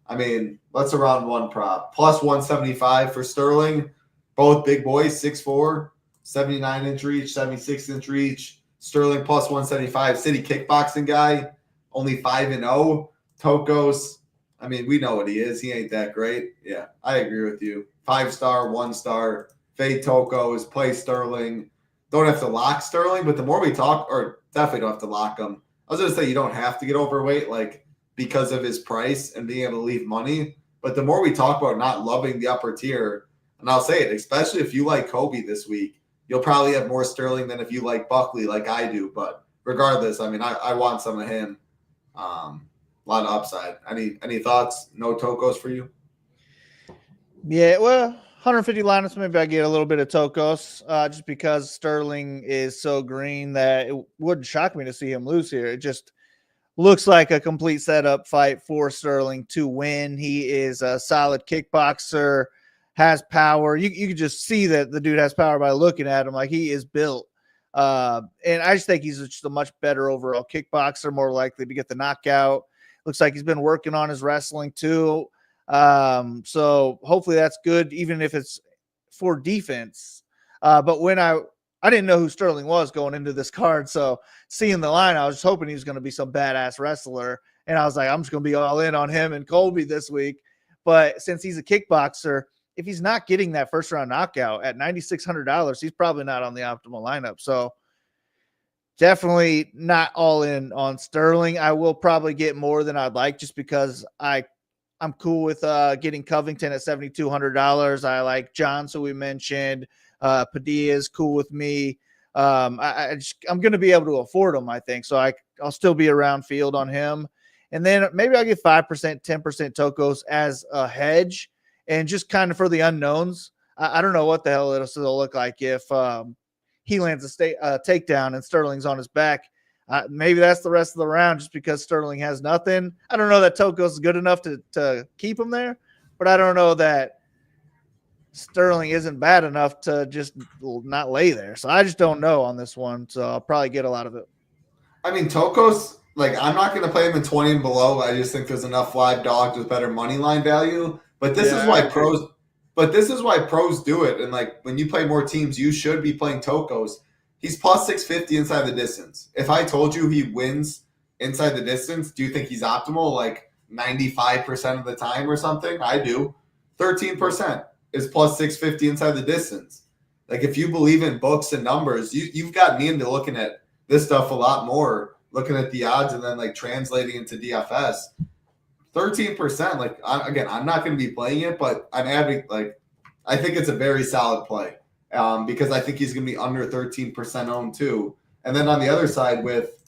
I mean, let's around one prop. Plus 175 for Sterling. Both big boys, 6'4", 79-inch reach, 76-inch reach. Sterling plus 175. City kickboxing guy. Only 5-0. Tokos, I mean, we know what he is. He ain't that great. Yeah, I agree with you. 5-star, 1-star, fade Tokos, play Sterling. Don't have to lock Sterling, but the more we talk, or definitely don't have to lock him. I was going to say you don't have to get overweight, like because of his price and being able to leave money. But the more we talk about not loving the upper tier, and I'll say it, especially if you like Kobe this week, you'll probably have more Sterling than if you like Buckley like I do. But regardless, I mean, I want some of him. A lot of upside. Any thoughts? No Tokos for you? Yeah, well, 150 lineups, maybe I get a little bit of Tokos just because Sterling is so green that it wouldn't shock me to see him lose here. It just looks like a complete setup fight for Sterling to win. He is a solid kickboxer, has power. You can just see that the dude has power by looking at him. Like, he is built. And I just think he's just a much better overall kickboxer, more likely to get the knockout. Looks like he's been working on his wrestling too. So hopefully that's good, even if it's for defense. But when I didn't know who Sterling was going into this card, so seeing the line, I was hoping he was going to be some badass wrestler, and I was like, I'm just going to be all in on him and Colby this week. But since he's a kickboxer, if he's not getting that first round knockout at $9,600, he's probably not on the optimal lineup. So definitely not all in on Sterling. I will probably get more than I'd like just because I'm cool with getting Covington at $7,200. I like Janz, who we mentioned. Padilla is cool with me. I'm going to be able to afford him, I think. So I'll still be around field on him. And then maybe I'll get 5%, 10% Tokos as a hedge. And just kind of for the unknowns, I don't know what the hell it'll look like if he lands a takedown and Sterling's on his back. Maybe that's the rest of the round just because Sterling has nothing. I don't know that Tokos is good enough to keep him there, but I don't know that Sterling isn't bad enough to just not lay there. So I just don't know on this one. So I'll probably get a lot of it. I mean, Tokos, like, I'm not going to play him in 20 and below. I just think there's enough live dogs with better money line value. But this is why pros do it. And like when you play more teams, you should be playing Tokos. He's plus 650 inside the distance. If I told you he wins inside the distance, do you think he's optimal like 95% of the time or something? I do. 13% is plus 650 inside the distance. Like, if you believe in books and numbers, you've got me into looking at this stuff a lot more, looking at the odds and then like translating into DFS. 13%, like, I'm not going to be playing it, but I'm having, like, I think it's a very solid play because I think he's going to be under 13% owned too. And then on the other side with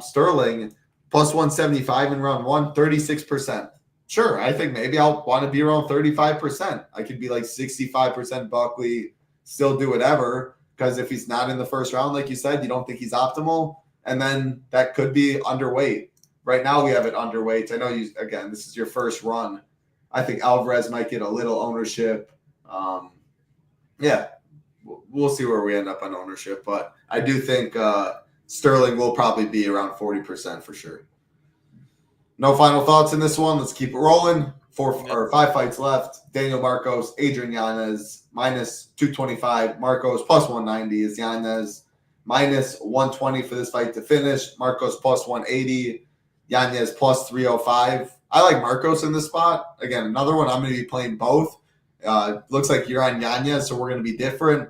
Sterling, plus 175 in round one, 36%. Sure, I think maybe I'll want to be around 35%. I could be like 65% Buckley, still do whatever, because if he's not in the first round, like you said, you don't think he's optimal, and then that could be underweight. Right now we have it underweight. I know this is your first run. I think Alvarez might get a little ownership. Yeah, we'll see where we end up on ownership. But I do think Sterling will probably be around 40% for sure. No final thoughts in this one. Let's keep it rolling. 5 fights left. Daniel Marcos, Adrian Yanez, minus 225. Marcos plus 190 is Yanez. Minus 120 for this fight to finish. Marcos plus 180. Yanez plus 305. I like Marcos in this spot. Again, another one I'm going to be playing both. Looks like you're on Yanez, so we're going to be different.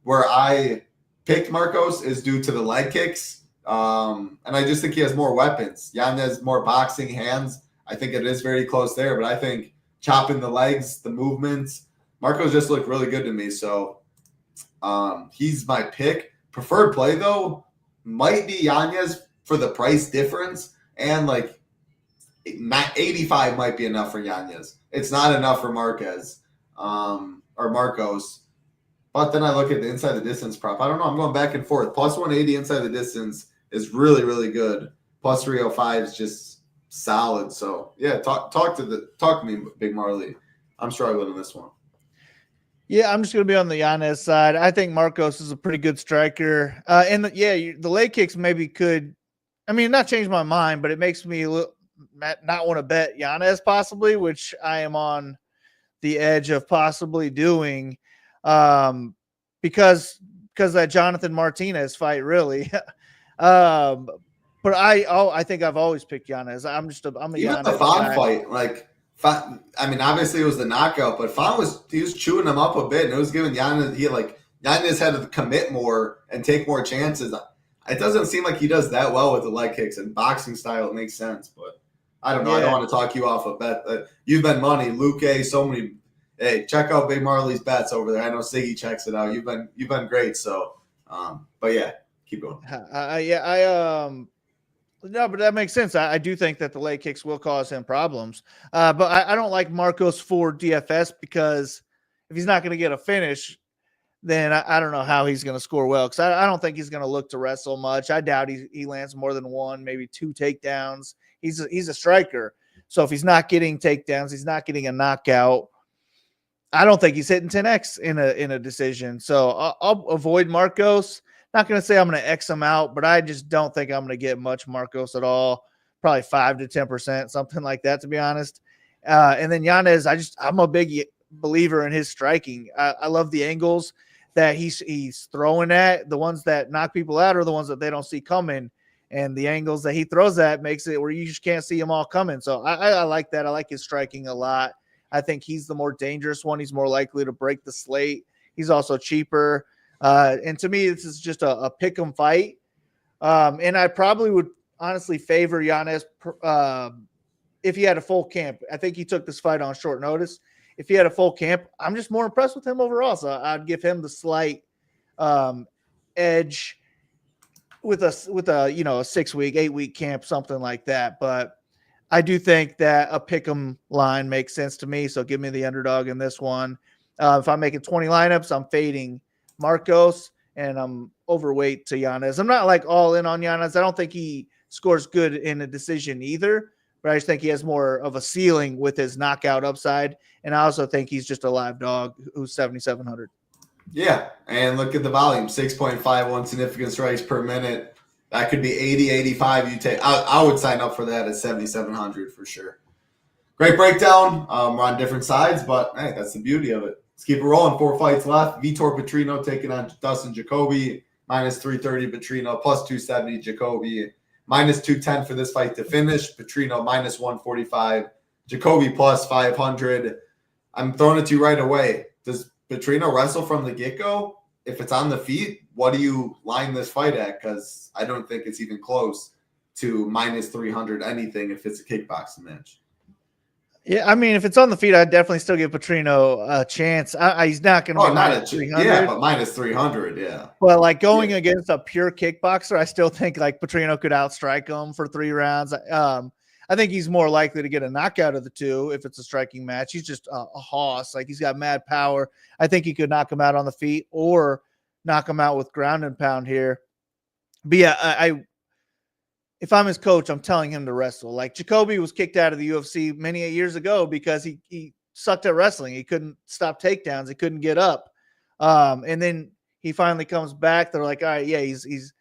Where I picked Marcos is due to the leg kicks. And I just think he has more weapons. Yanez more boxing hands. I think it is very close there, but I think chopping the legs, the movements, Marcos just looked really good to me. So he's my pick. Preferred play, though, might be Yanez for the price difference. And like 85 might be enough for Yanez. It's not enough for Marquez or Marcos. But then I look at the inside the distance prop. I don't know. I'm going back and forth. Plus 180 inside the distance is really, really good. Plus 305 is just solid. So yeah, talk to me, Big Marley. I'm struggling in this one. Yeah, I'm just going to be on the Yanez side. I think Marcos is a pretty good striker. The leg kicks maybe could, not change my mind, but it makes me not want to bet Yanez possibly, which I am on the edge of possibly doing because that Jonathan Martinez fight really. But I think I've always picked Janz. I'm a Even Janz the Fon guy. fight, like, I mean, obviously it was the knockout, but Fon was chewing him up a bit, and it was giving Janz Janz had to commit more and take more chances. It doesn't seem like he does that well with the leg kicks, and boxing style, it makes sense, but I don't know. Yeah. I don't want to talk you off a bet. You've been money, Luque, so many. Hey, check out Big Marley's bets over there. I know Siggy checks it out. You've been great. So, but yeah, keep going. No, but that makes sense. I do think that the leg kicks will cause him problems. But I don't like Marcos for DFS because if he's not going to get a finish, then I don't know how he's going to score well, because I don't think he's going to look to wrestle much. I doubt he lands more than one, maybe two takedowns. He's a striker. So if he's not getting takedowns, he's not getting a knockout, I don't think he's hitting 10X in a decision. So I'll avoid Marcos. Not going to say I'm going to X him out, but I just don't think I'm going to get much Marcos at all. Probably 5 to 10%, something like that, to be honest. And then Janz, I'm a big believer in his striking. I love the angles that he's throwing at. The ones that knock people out are the ones that they don't see coming. And the angles that he throws at makes it where you just can't see them all coming. So I like that. I like his striking a lot. I think he's the more dangerous one. He's more likely to break the slate. He's also cheaper. And to me, this is just a pick 'em fight. And I probably would honestly favor Janz if he had a full camp. I think he took this fight on short notice. If he had a full camp, I'm just more impressed with him overall. So I'd give him the slight edge with a 6-week, 8-week camp, something like that. But I do think that a pick 'em line makes sense to me. So give me the underdog in this one. If I'm making 20 lineups, I'm fading Marcos, and I'm overweight to Janz. I'm not like all in on Janz. I don't think he scores good in a decision either, but I just think he has more of a ceiling with his knockout upside. And I also think he's just a live dog who's 7,700. Yeah. And look at the volume, 6.51 significant strikes per minute. That could be 80, 85. You take, I would sign up for that at 7,700 for sure. Great breakdown. We're on different sides, but hey, that's the beauty of it. Let's keep it rolling. 4 fights left. Vitor Patrino taking on Dustin Jacobe. Minus 330 Patrino, plus 270 Jacobe. Minus 210 for this fight to finish. Patrino minus 145. Jacobe plus 500. I'm throwing it to you right away. Does Patrino wrestle from the get-go? If it's on the feet, what do you line this fight at? Because I don't think it's even close to minus 300 anything if it's a kickboxing match. Yeah, I mean, if it's on the feet, I'd definitely still give Patrino a chance. He's not going to be minus 300. Yeah, but minus 300, yeah. But like going against a pure kickboxer, I still think like Patrino could outstrike him for 3 rounds. I think he's more likely to get a knockout of the two if it's a striking match. He's just a hoss. Like, he's got mad power. I think he could knock him out on the feet or knock him out with ground and pound here. But yeah, if I'm his coach, I'm telling him to wrestle. Like, Jacobe was kicked out of the UFC many years ago because he sucked at wrestling. He couldn't stop takedowns. He couldn't get up. And then he finally comes back. They're like, all right, yeah, he's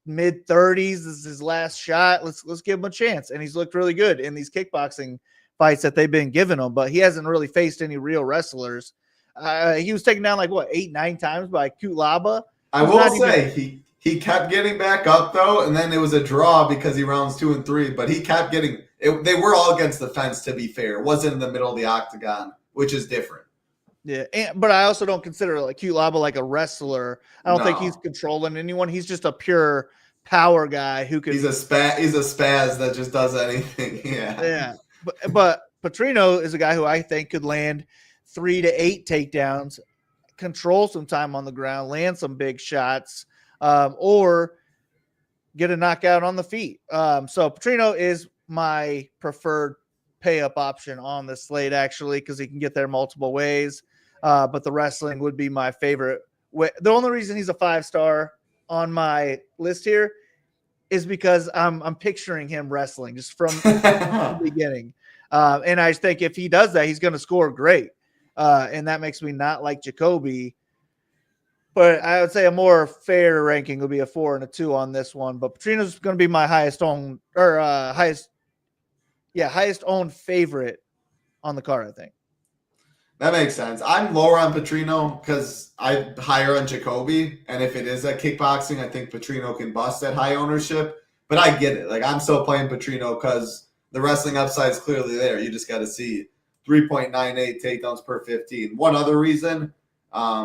mid-30s. This is his last shot. Let's give him a chance. And he's looked really good in these kickboxing fights that they've been giving him, but he hasn't really faced any real wrestlers. He was taken down like, 8-9 times by Kutlaba. I will say he kept getting back up, though, and then it was a draw because he rounds 2 and 3, but he kept getting – they were all against the fence, to be fair. It wasn't in the middle of the octagon, which is different. Yeah, but I also don't consider like Kutlaba like a wrestler. I don't think he's controlling anyone. He's just a pure power guy who can – He's a spaz that just does anything, yeah. Yeah, but Patrino is a guy who I think could land 3 to 8 takedowns, control some time on the ground, land some big shots, or get a knockout on the feet. So Patrino is my preferred pay-up option on the slate, actually, because he can get there multiple ways. But the wrestling would be my favorite. The only reason he's a 5-star on my list here is because I'm picturing him wrestling just from the beginning. And I think if he does that, he's going to score great. And that makes me not like Jacobe. But I would say a more fair ranking would be a 4 and a 2 on this one. But Patrino's going to be my highest owned favorite on the card, I think. That makes sense. I'm lower on Patrino because I'm higher on Jacobe. And if it is at kickboxing, I think Patrino can bust at high ownership. But I get it. Like, I'm still playing Patrino because the wrestling upside is clearly there. You just got to see 3.98 takedowns per 15. One other reason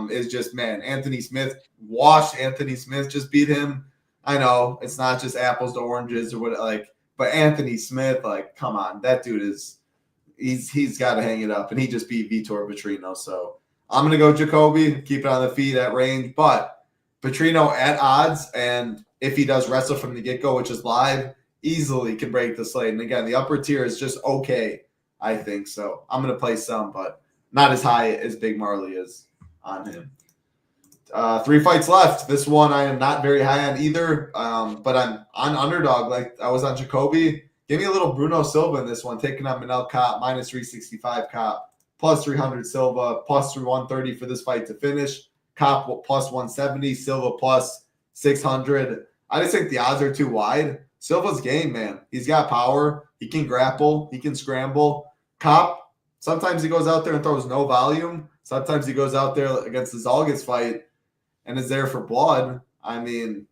is just, man, Anthony Smith washed Anthony Smith, just beat him. I know it's not just apples to oranges or what, like, but Anthony Smith, like, come on, that dude is he's got to hang it up, and he just beat Vitor Patrino. So I'm gonna go Jacobe, keep it on the feet at range, but Patrino at odds, and if he does wrestle from the get go, which is live, easily can break the slate. And again, the upper tier is just okay, I think. So I'm gonna play some, but not as high as Big Marley is on him. 3 fights left. This one I am not very high on either, but I'm on underdog. Like I was on Jacobe. Give me a little Bruno Silva in this one, taking on Manel Cop, minus 365 Cop, plus 300 Silva, plus 130 for this fight to finish. Cop plus 170, Silva plus 600. I just think the odds are too wide. Silva's game, man. He's got power. He can grapple. He can scramble. Cop, sometimes he goes out there and throws no volume. Sometimes he goes out there against the Zalgis fight and is there for blood. I mean,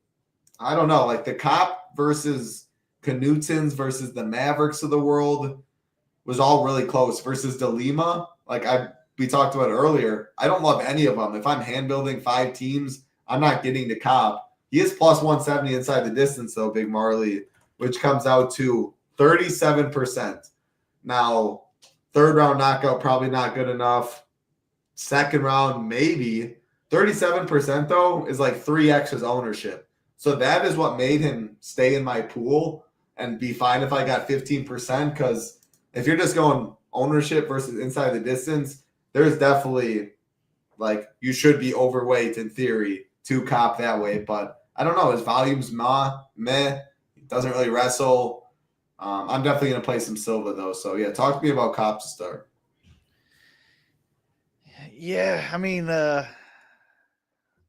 I don't know. Like the Cop versus Knutsen's versus the Mavericks of the world was all really close versus the Lima. Like we talked about earlier, I don't love any of them. If I'm hand building 5 teams, I'm not getting the Cop. He is plus 170 inside the distance, though, Big Marley, which comes out to 37%. Now, 3rd round knockout, probably not good enough. 2nd round, maybe. 37%, though, is like 3x his ownership. So that is what made him stay in my pool and be fine if I got 15%, because if you're just going ownership versus inside the distance, there's definitely, like, you should be overweight in theory to Cop that way. But I don't know. His volume's meh. He doesn't really wrestle. I'm definitely going to play some Silva, though. So, yeah, talk to me about Cop to start. Yeah, I mean, that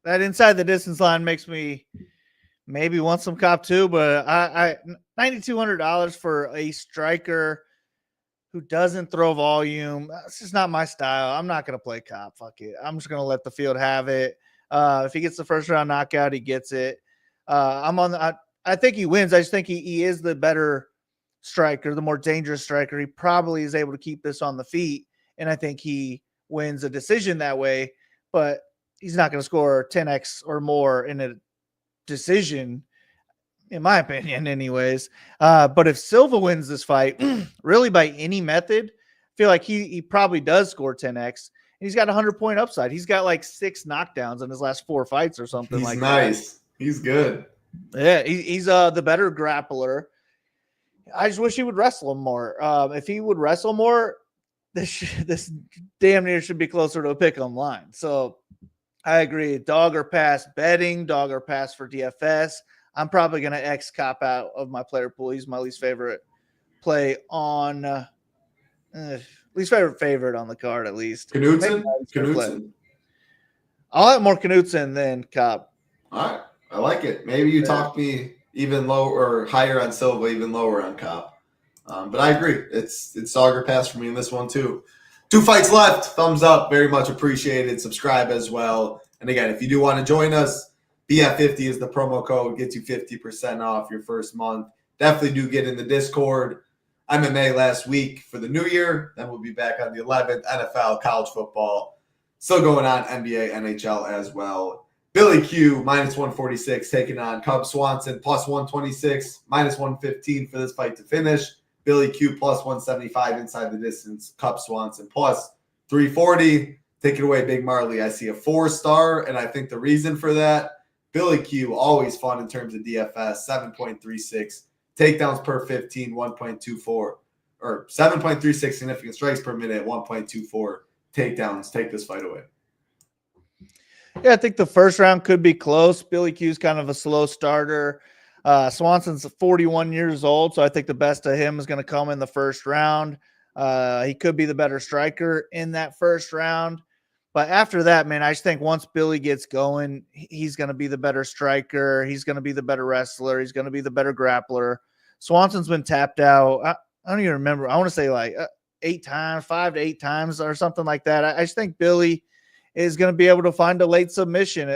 inside the distance line makes me maybe want some Cop too, but I $9,200 for a striker who doesn't throw volume. That's just not my style. I'm not going to play Cop. Fuck it. I'm just going to let the field have it. If he gets the 1st round knockout, he gets it. I think he wins. I just think he is the better striker, the more dangerous striker. He probably is able to keep this on the feet, and I think he wins a decision that way, but he's not going to score 10x or more in a decision, in my opinion, anyways. But if Silva wins this fight, really by any method, I feel like he probably does score 10x. And he's got 100-point upside. He's got like 6 knockdowns in his last 4 fights or something he's like nice. that. He's good. Yeah, he's the better grappler. I just wish he would wrestle him more. If he would wrestle more, this damn near should be closer to a pick-em line. So I agree. Dog or pass betting, dog or pass for DFS. I'm probably going to X Cop out of my player pool. He's my least favorite play on least favorite on the card, at least. Knutsen? I'll have more Knutsen than Cop. All right. I like it. Maybe you talk me even lower or higher on Silva, even lower on Cop. But I agree. It's dog or pass for me in this one, too. 2 fights left. Thumbs up. Very much appreciated. Subscribe as well. And again, if you do want to join us, BF50 is the promo code. Gets you 50% off your first month. Definitely do get in the Discord. MMA last week for the new year. Then we'll be back on the 11th. NFL, college football. Still going on NBA, NHL as well. Billy Q, minus 146, taking on Cub Swanson, plus 126, minus 115 for this fight to finish. Billy Q, plus 175 inside the distance. Cub Swanson, plus 340. Take it away, Big Marley. I see a 4-star, and I think the reason for that, Billy Q, always fun in terms of DFS, 7.36. Takedowns per 15, 1.24. Or 7.36 significant strikes per minute, 1.24 takedowns. Take this fight away. Yeah, I think the first round could be close. Billy Q's kind of a slow starter. Swanson's 41 years old, so I think the best of him is going to come in the first round. He could be the better striker in that first round. But after that, man, I just think once Billy gets going, he's going to be the better striker. He's going to be the better wrestler. He's going to be the better grappler. Swanson's been tapped out. I don't even remember. I want to say like 8 times, 5 to 8 times or something like that. I just think Billy is going to be able to find a late submission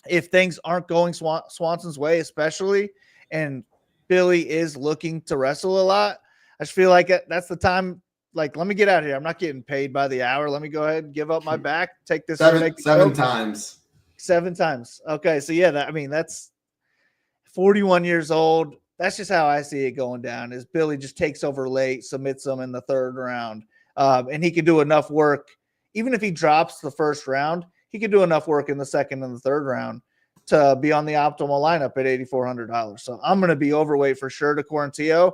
if things aren't going Swanson's way, especially. and Billy is looking to wrestle a lot, I just feel like that's the time. Like, let me get out of here. I'm not getting paid by the hour. Let me go ahead and give up my back. Take this seven times. 7 times. Okay, so yeah, that's 41 years old. That's just how I see it going down. Is Billy just takes over late, submits him in the 3rd round, and he can do enough work. Even if he drops the 1st round, he could do enough work in the 2nd and the 3rd round to be on the optimal lineup at $8,400. So I'm going to be overweight for sure to Quarantillo.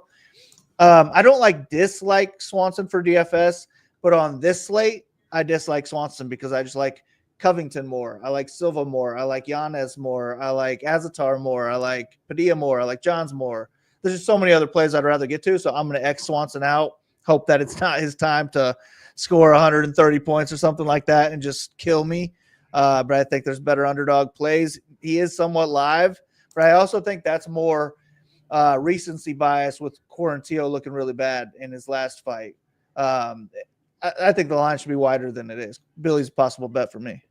I don't dislike Swanson for DFS, but on this slate, I dislike Swanson because I just like Covington more. I like Silva more. I like Janz more. I like Azatar more. I like Padilla more. I like Janz more. There's just so many other plays I'd rather get to, so I'm going to X Swanson out, hope that it's not his time to score 130 points or something like that and just kill me. But I think there's better underdog plays. He is somewhat live, but I also think that's more recency bias with Quarantillo looking really bad in his last fight. I think the line should be wider than it is. Billy's a possible bet for me.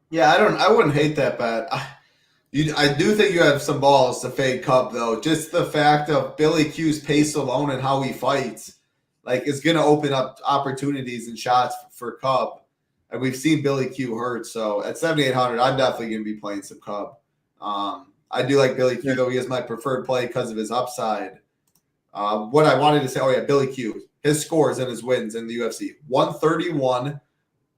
Yeah, I wouldn't hate that bet. I do think you have some balls to fade Cub, though. Just the fact of Billy Q's pace alone and how he fights, is going to open up opportunities and shots for Cub. And we've seen Billy Q hurt. So at 7,800, I'm definitely going to be playing some Cub. I do like Billy Q, though. He is my preferred play because of his upside. What I wanted to say, Billy Q. His scores and his wins in the UFC. 131,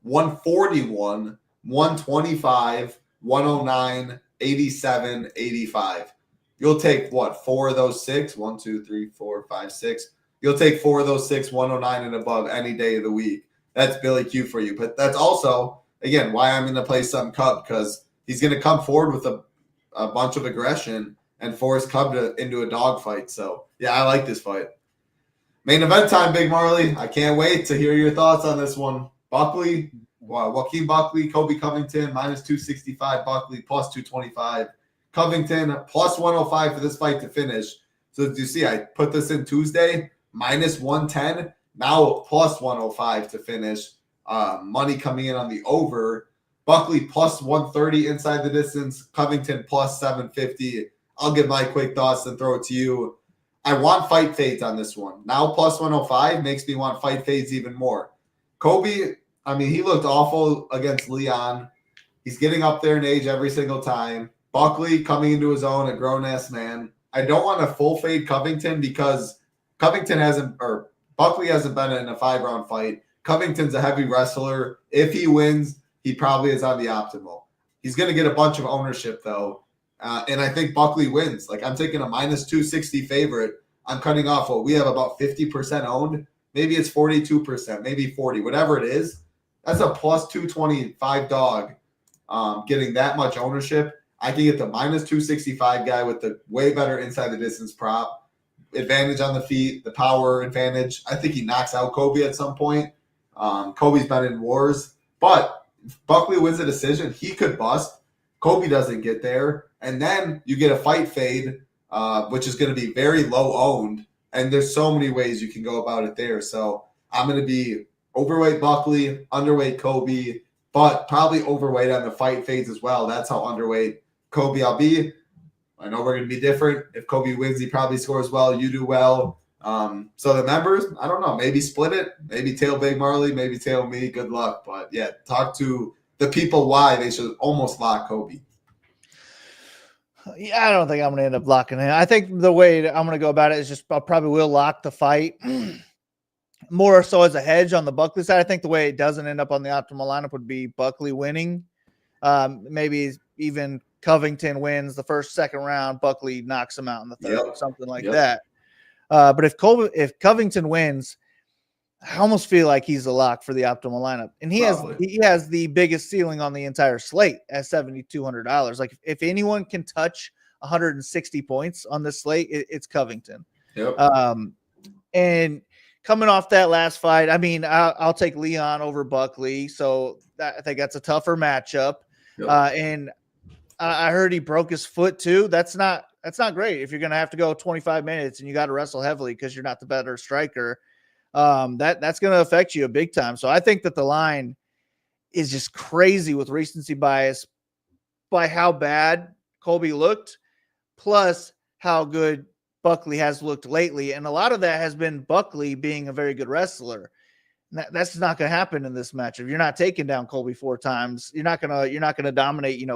141, 125, 109, 87, 85. You'll take, 4 of those 6? 1, 2, 3, 4, 5, 6. You'll take 4 of those 6, 109 and above any day of the week. That's Billy Q for you. But that's also, again, why I'm going to play some Cub, because he's going to come forward with a bunch of aggression and force Cub into a dogfight. So, yeah, I like this fight. Main event time, Big Marley. I can't wait to hear your thoughts on this one. Buckley, Joaquin Buckley, Colby Covington, -265, Buckley, +225. Covington, +105 for this fight to finish. So, did you see, I put this in Tuesday, -110, now +105 to finish. Money coming in on the over. Buckley, +130 inside the distance. Covington, +750. I'll give my quick thoughts and throw it to you. I want fight fades on this one. Now +105 makes me want fight fades even more. Kobe, he looked awful against Leon. He's getting up there in age every single time. Buckley coming into his own, a grown-ass man. I don't want to full fade Covington because Buckley hasn't been in a 5-round fight. Covington's a heavy wrestler. If he wins, he probably is on the optimal. He's going to get a bunch of ownership, though. And I think Buckley wins. I'm taking a -260 favorite. I'm cutting off what we have about 50% owned. Maybe it's 42%, maybe 40, whatever it is. That's a +225 dog getting that much ownership. I can get the -265 guy with the way better inside the distance prop. Advantage on the feet, the power advantage. I think he knocks out Kobe at some point. Kobe's been in wars. But if Buckley wins a decision, he could bust. Kobe doesn't get there. And then you get a fight fade, which is going to be very low owned. And there's so many ways you can go about it there. So I'm going to be overweight Buckley, underweight Kobe, but probably overweight on the fight fades as well. That's how underweight Kobe I'll be. I know we're going to be different. If Kobe wins, he probably scores well. You do well. So the members, I don't know. Maybe split it. Maybe tail Big Marley. Maybe tail me. Good luck. But, yeah, talk to the people why they should almost lock Kobe. Yeah, I don't think I'm going to end up locking him. I think the way I'm going to go about it is just I probably will lock the fight more so as a hedge on the Buckley side. I think the way it doesn't end up on the optimal lineup would be Buckley winning. Maybe even Covington wins the first, second round. Buckley knocks him out in the third, something like that. But if Covington wins, I almost feel like he's a lock for the optimal lineup. And he has the biggest ceiling on the entire slate at $7,200. Like if anyone can touch 160 points on this slate, it's Covington. Yep. And coming off that last fight, I'll take Leon over Buckley. So I think that's a tougher matchup. Yep. And I heard he broke his foot too. That's not great. If you're going to have to go 25 minutes and you got to wrestle heavily because you're not the better striker, that's going to affect you a big time. So I think that the line is just crazy with recency bias by how bad Colby looked, plus how good Buckley has looked lately. And a lot of that has been Buckley being a very good wrestler. That's not going to happen in this matchup. You're not taking down Colby 4 times. You're not going to dominate,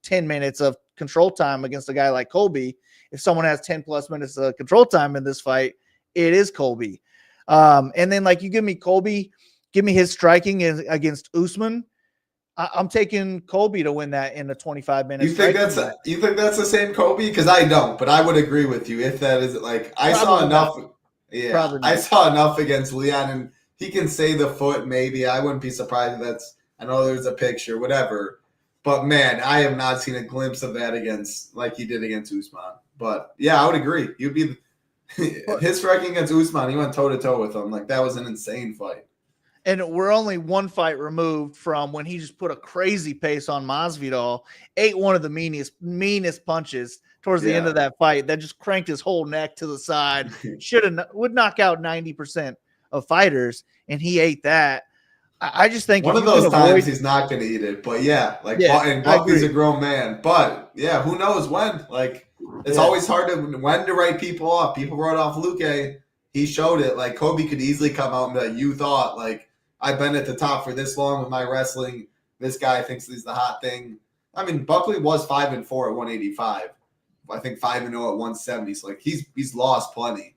10 minutes of control time against a guy like Colby. If someone has 10 plus minutes of control time in this fight, it is Colby. And then like you give me Colby, give me his striking against Usman. I'm taking Colby to win that in the 25 minutes. You think that's the same Colby? Because I don't, but I would agree with you if that is like I saw enough. Yeah, I saw enough against Leon, and he can say the foot. Maybe I wouldn't be surprised if that's. I know there's a picture, whatever. But man, I have not seen a glimpse of that against like he did against Usman. But yeah, I would agree. You'd be his striking against Usman. He went toe to toe with him. Like that was an insane fight. And we're only one fight removed from when he just put a crazy pace on Masvidal, ate one of the meanest punches towards the end of that fight that just cranked his whole neck to the side. Would knock out 90% of fighters, and he ate that. I just think one of those times he's not going to eat it, but and Buckley's a grown man. But yeah, who knows when? Like it's always hard to write people off. People wrote off Luque. He showed it. Like Kobe could easily come out and be like, "You thought like I've been at the top for this long with my wrestling. This guy thinks he's the hot thing." I mean, Buckley was 5-4 at 185. I think 5-0 at 170. So like he's lost plenty.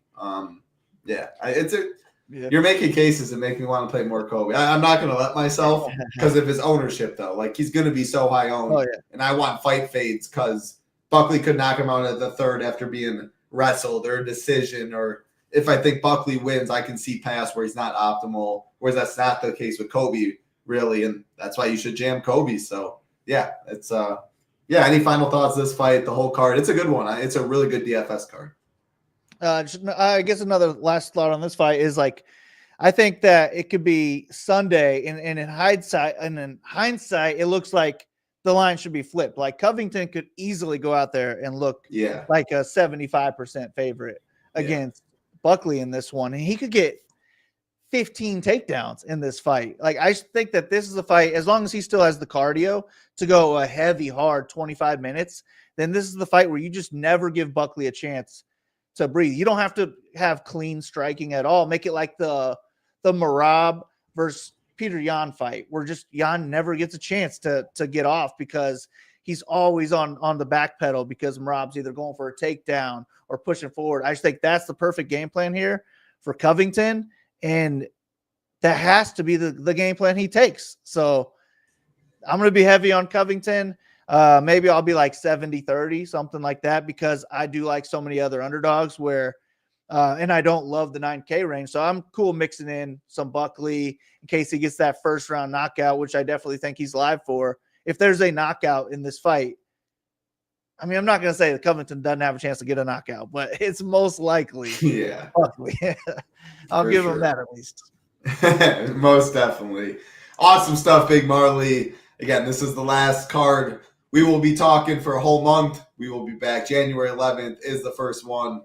You're making cases that make me want to play more Kobe. I'm not going to let myself because of his ownership, though. Like, he's going to be so high owned. And I want fight fades because Buckley could knock him out at the third after being wrestled or a decision. Or if I think Buckley wins, I can see past where he's not optimal, whereas that's not the case with Kobe, really. And that's why you should jam Kobe. So, yeah, it's any final thoughts this fight, the whole card? It's a good one. It's a really good DFS card. I guess another last thought on this fight is like, I think that it could be Sunday, and in hindsight, it looks like the line should be flipped. Like Covington could easily go out there and look like a 75% favorite against Buckley in this one, and he could get 15 takedowns in this fight. Like I think that this is a fight, as long as he still has the cardio to go a heavy, hard 25 minutes, then this is the fight where you just never give Buckley a chance to breathe. You don't have to have clean striking at all. Make it like the Marab versus Peter Yan fight, where just Yan never gets a chance to get off because he's always on the back pedal because Marab's either going for a takedown or pushing forward. I just think that's the perfect game plan here for Covington, and that has to be the game plan he takes. So I'm going to be heavy on Covington. Maybe I'll be like 70-30, something like that, because I do like so many other underdogs where, and I don't love the 9K range. So I'm cool mixing in some Buckley in case he gets that first round knockout, which I definitely think he's live for. If there's a knockout in this fight, I mean, I'm not going to say that Covington doesn't have a chance to get a knockout, but it's most likely Buckley. I'll give him that at least. Most definitely. Awesome stuff, Big Marley. Again, this is the last card. We will be talking for a whole month. We will be back. January 11th is the first one.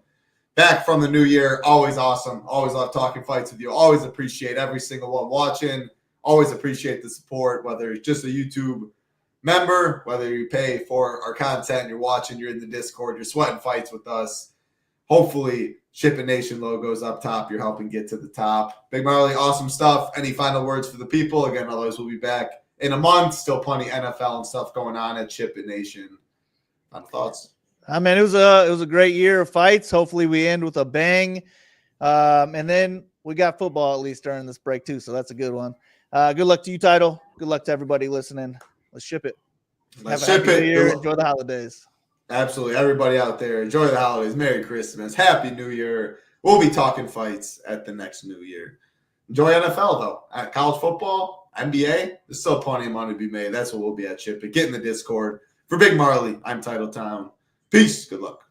Back from the new year. Always awesome. Always love talking fights with you. Always appreciate every single one watching. Always appreciate the support, whether it's just a YouTube member, whether you pay for our content, you're watching, you're in the Discord, you're sweating fights with us. Hopefully, SHIPIT Nation logo's up top. You're helping get to the top. Big Marley, awesome stuff. Any final words for the people? Again, otherwise we'll be back in a month. Still plenty NFL and stuff going on at SHIPIT Nation. Final thoughts? I mean, it was a great year of fights. Hopefully we end with a bang. And then we got football at least during this break too. So that's a good one. Good luck to you, Title. Good luck to everybody listening. Let's ship it. Let's Have a ship happy it. New Year. Enjoy the holidays. Absolutely. Everybody out there, enjoy the holidays. Merry Christmas. Happy New Year. We'll be talking fights at the next New Year. Enjoy NFL, though. At college football, NBA, there's still plenty of money to be made. That's what we'll be at SHIPIT. Get in the Discord. For Big Marley, I'm Title Town. Peace. Good luck.